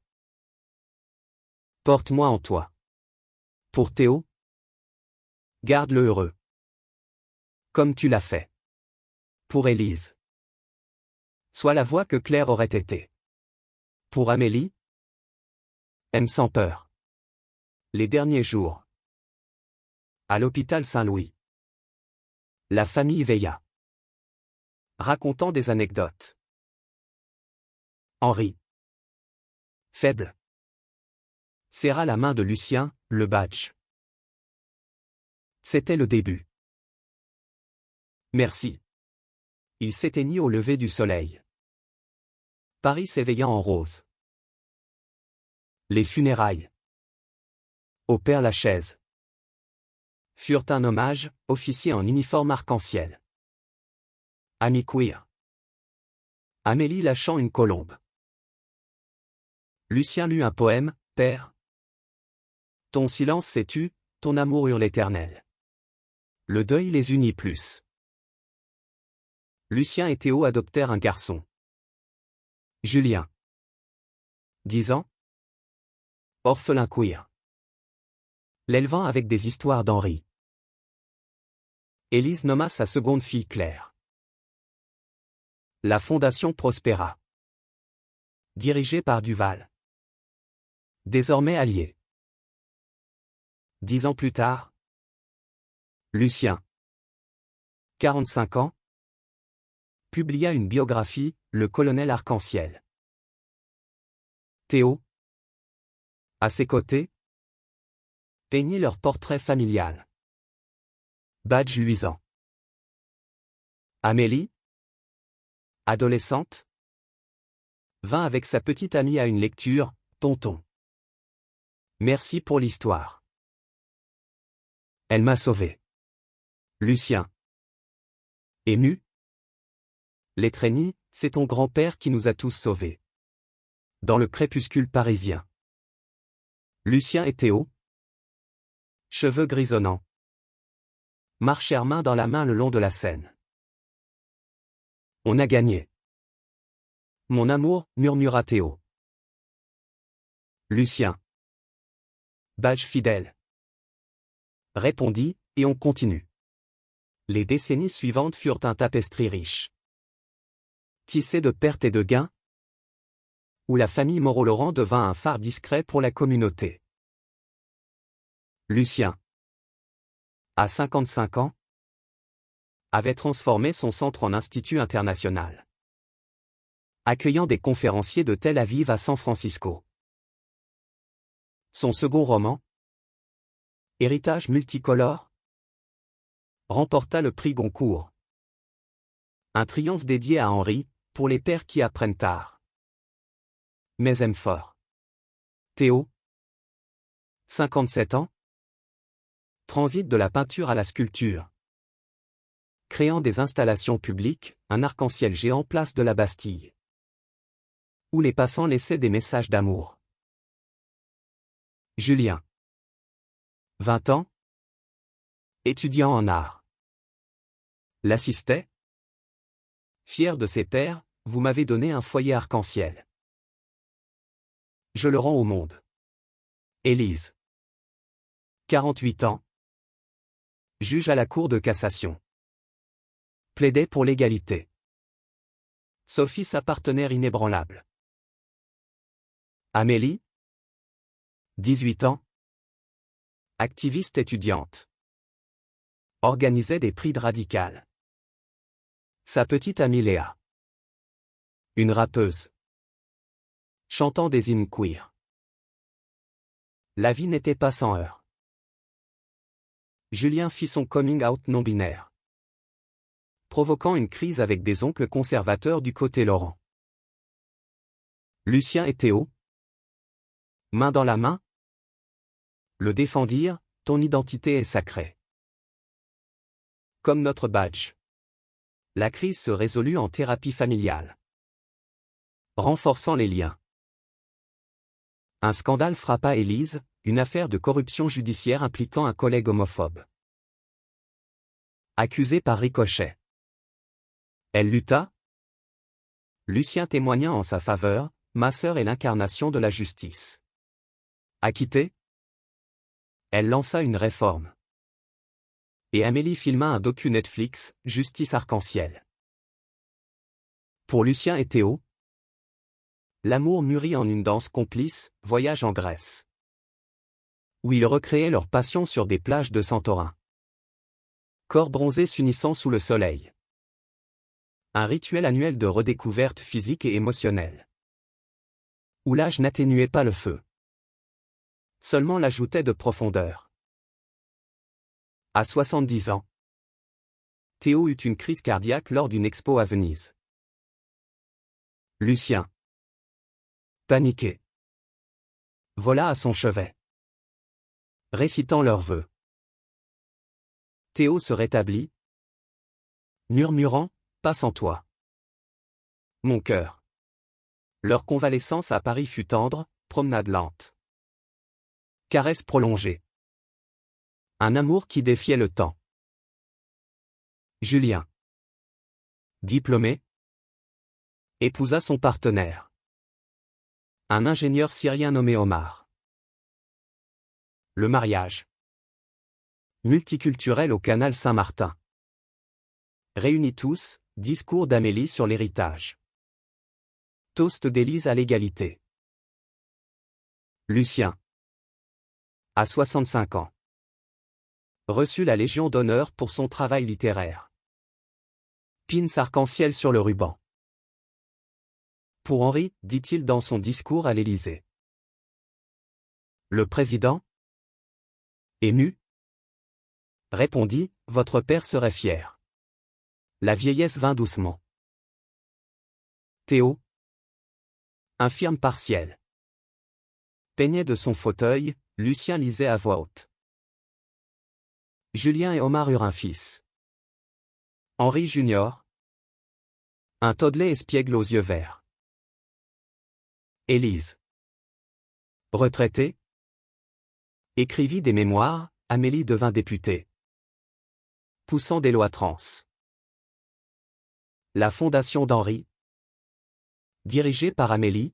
Porte-moi en toi. Pour Théo. Garde-le heureux. Comme tu l'as fait. Pour Élise. Sois la voix que Claire aurait été. Pour Amélie. Aime sans peur. Les derniers jours. À l'hôpital Saint-Louis. La famille veilla. Racontant des anecdotes. Henri. Faible. Serra la main de Lucien, le badge. C'était le début. Merci. Il s'éteignit au lever du soleil. Paris s'éveilla en rose. Les funérailles. Au Père Lachaise. Furent un hommage, officier en uniforme arc-en-ciel. Ami queer. Amélie lâchant une colombe. Lucien lut un poème, Père. Ton silence s'est tu, ton amour hurle l'éternel. Le deuil les unit plus. Lucien et Théo adoptèrent un garçon. Julien. 10 ans. Orphelin queer. L'élevant avec des histoires d'Henri. Élise nomma sa seconde fille Claire. La fondation prospéra. Dirigée par Duval. Désormais allié. 10 ans plus tard. Lucien. 45 ans. Publia une biographie, Le colonel arc-en-ciel. Théo. À ses côtés. Peignit leur portrait familial. Badge luisant. Amélie. Adolescente? Vint avec sa petite amie à une lecture, tonton. Merci pour l'histoire. Elle m'a sauvé. Lucien. Ému? Lettrainie, c'est ton grand-père qui nous a tous sauvés. Dans le crépuscule parisien. Lucien et Théo. Cheveux grisonnants. Marchèrent main dans la main le long de la Seine. On a gagné. Mon amour, murmura Théo. Lucien. Badge fidèle. Répondit, et on continue. Les décennies suivantes furent un tapestry riche. Tissé de pertes et de gains, où la famille Moreau-Laurent devint un phare discret pour la communauté. Lucien, à 55 ans, avait transformé son centre en institut international, accueillant des conférenciers de Tel Aviv à San Francisco. Son second roman, Héritage multicolore, remporta le prix Goncourt. Un triomphe dédié à Henri, pour les pères qui apprennent tard, mais aiment fort. Théo, 57 ans, transite de la peinture à la sculpture, créant des installations publiques, un arc-en-ciel géant place de la Bastille, où les passants laissaient des messages d'amour. Julien, 20 ans, étudiant en art, l'assistait. Fier de ses pairs, vous m'avez donné un foyer arc-en-ciel. Je le rends au monde. Élise, 48 ans, juge à la Cour de cassation. Plaidait pour l'égalité. Sophie sa partenaire inébranlable. Amélie, 18 ans, activiste étudiante. Organisait des prix de radicales. Sa petite amie Léa. Une rappeuse. Chantant des hymnes queer. La vie n'était pas sans heurts. Julien fit son coming out non-binaire, provoquant une crise avec des oncles conservateurs du côté Laurent. Lucien et Théo, main dans la main, le défendirent, ton identité est sacrée. Comme notre badge. La crise se résolut en thérapie familiale, renforçant les liens. Un scandale frappa Élise, une affaire de corruption judiciaire impliquant un collègue homophobe. Accusé par ricochet. Elle lutta. Lucien témoigna en sa faveur, ma sœur est l'incarnation de la justice. Acquittée, elle lança une réforme. Et Amélie filma un docu Netflix, Justice arc-en-ciel. Pour Lucien et Théo, l'amour mûrit en une danse complice, voyage en Grèce, où ils recréaient leur passion sur des plages de Santorin. Corps bronzés s'unissant sous le soleil. Un rituel annuel de redécouverte physique et émotionnelle, où l'âge n'atténuait pas le feu, seulement l'ajoutait de profondeur. À 70 ans, Théo eut une crise cardiaque lors d'une expo à Venise. Lucien, paniqué, vola à son chevet, récitant leurs vœux. Théo se rétablit, murmurant, pas sans toi. Mon cœur. Leur convalescence à Paris fut tendre, promenade lente. Caresse prolongée. Un amour qui défiait le temps. Julien, diplômé, épousa son partenaire, un ingénieur syrien nommé Omar. Le mariage. Multiculturel au canal Saint-Martin. Réunis tous, discours d'Amélie sur l'héritage. Toast d'Élise à l'égalité. Lucien, à 65 ans, reçut la Légion d'honneur pour son travail littéraire. Pins arc-en-ciel sur le ruban. Pour Henri, dit-il dans son discours à l'Élysée. Le président, ému, répondit, votre père serait fier. La vieillesse vint doucement. Théo. Infirme partiel. Peigné de son fauteuil, Lucien lisait à voix haute. Julien et Omar eurent un fils. Henri Junior. Un Toddler espiègle aux yeux verts. Élise. Retraitée. Écrivit des mémoires, Amélie devint députée. Poussant des lois trans. La fondation d'Henri, dirigée par Amélie,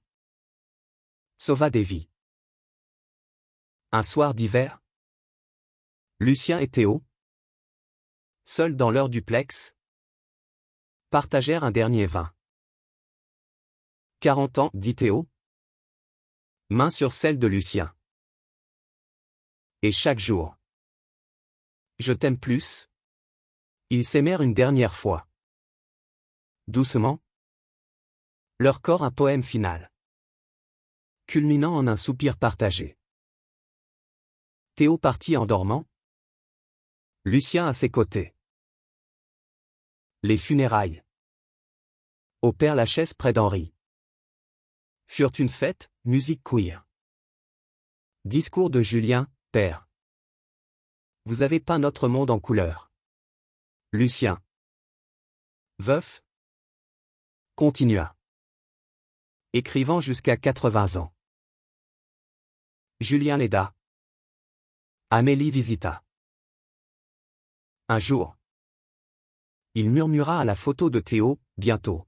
sauva des vies. Un soir d'hiver, Lucien et Théo, seuls dans leur duplex, partagèrent un dernier vin. 40 ans, dit Théo, main sur celle de Lucien. Et chaque jour, je t'aime plus. Ils s'aimèrent une dernière fois. Doucement, leur corps un poème final, culminant en un soupir partagé. Théo partit en dormant, Lucien à ses côtés. Les funérailles, au Père-Lachaise près d'Henri, furent une fête, musique queer. Discours de Julien, père. Vous avez peint notre monde en couleur. Lucien, veuf, continua. Écrivant jusqu'à 80 ans. Julien l'aida. Amélie visita. Un jour, il murmura à la photo de Théo, bientôt.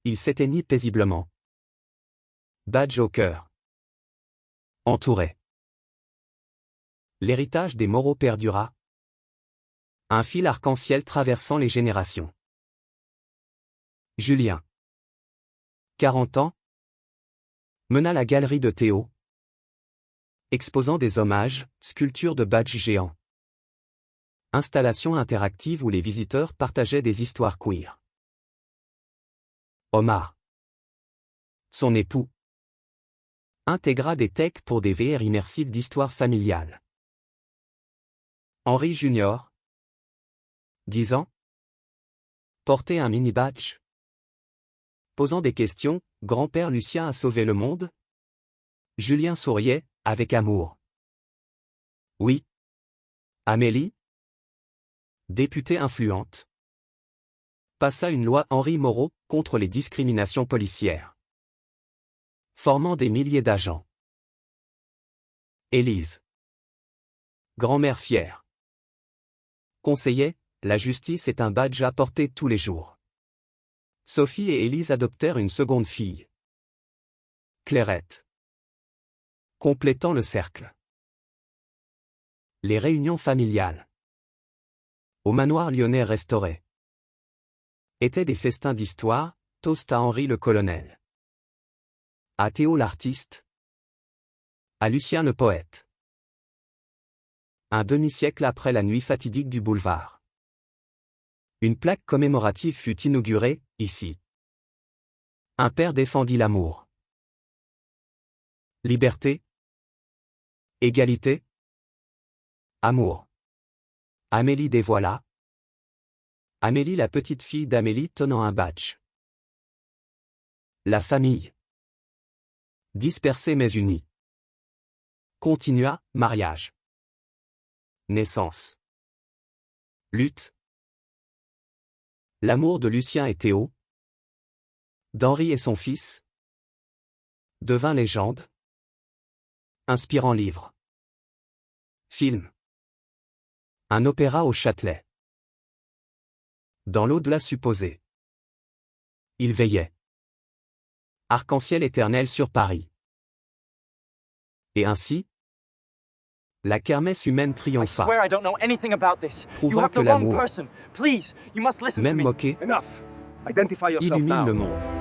Il s'éteignit paisiblement. Badge au cœur. Entouré. L'héritage des Moreau perdura. Un fil arc-en-ciel traversant les générations. Julien, 40 ans, mena la galerie de Théo, exposant des hommages, sculptures de badges géants. Installation interactive où les visiteurs partageaient des histoires queer. Omar, son époux, intégra des techs pour des VR immersives d'histoire familiale. Henri Junior, 10 ans, portait un mini-badge. Posant des questions, grand-père Lucien a sauvé le monde? Julien souriait, avec amour. Oui. Amélie, députée influente, passa une loi Henri Moreau contre les discriminations policières, formant des milliers d'agents. Élise, grand-mère fière, conseillait, la justice est un badge à porter tous les jours. Sophie et Élise adoptèrent une seconde fille. Clairette, complétant le cercle. Les réunions familiales, au manoir lyonnais restauré, étaient des festins d'histoire, toast à Henri le colonel, à Théo l'artiste, à Lucien le poète. Un demi-siècle après la nuit fatidique du boulevard, une plaque commémorative fut inaugurée, ici. Un père défendit l'amour. Liberté. Égalité. Amour. Amélie dévoila. Amélie la petite fille d'Amélie tenant un badge. La famille. Dispersée mais unie. Continua, mariage. Naissance. Lutte. L'amour de Lucien et Théo, d'Henri et son fils, devint légende. Inspirant livre. Film. Un opéra au Châtelet. Dans l'au-delà supposé. Il veillait. Arc-en-ciel éternel sur Paris. Et ainsi, la kermesse humaine I triompha, swear I don't know anything about this. You prouvant have que the wrong l'amour, person. Please, you must listen to même me. moqué, Enough. Identify yourself illumine now. le monde.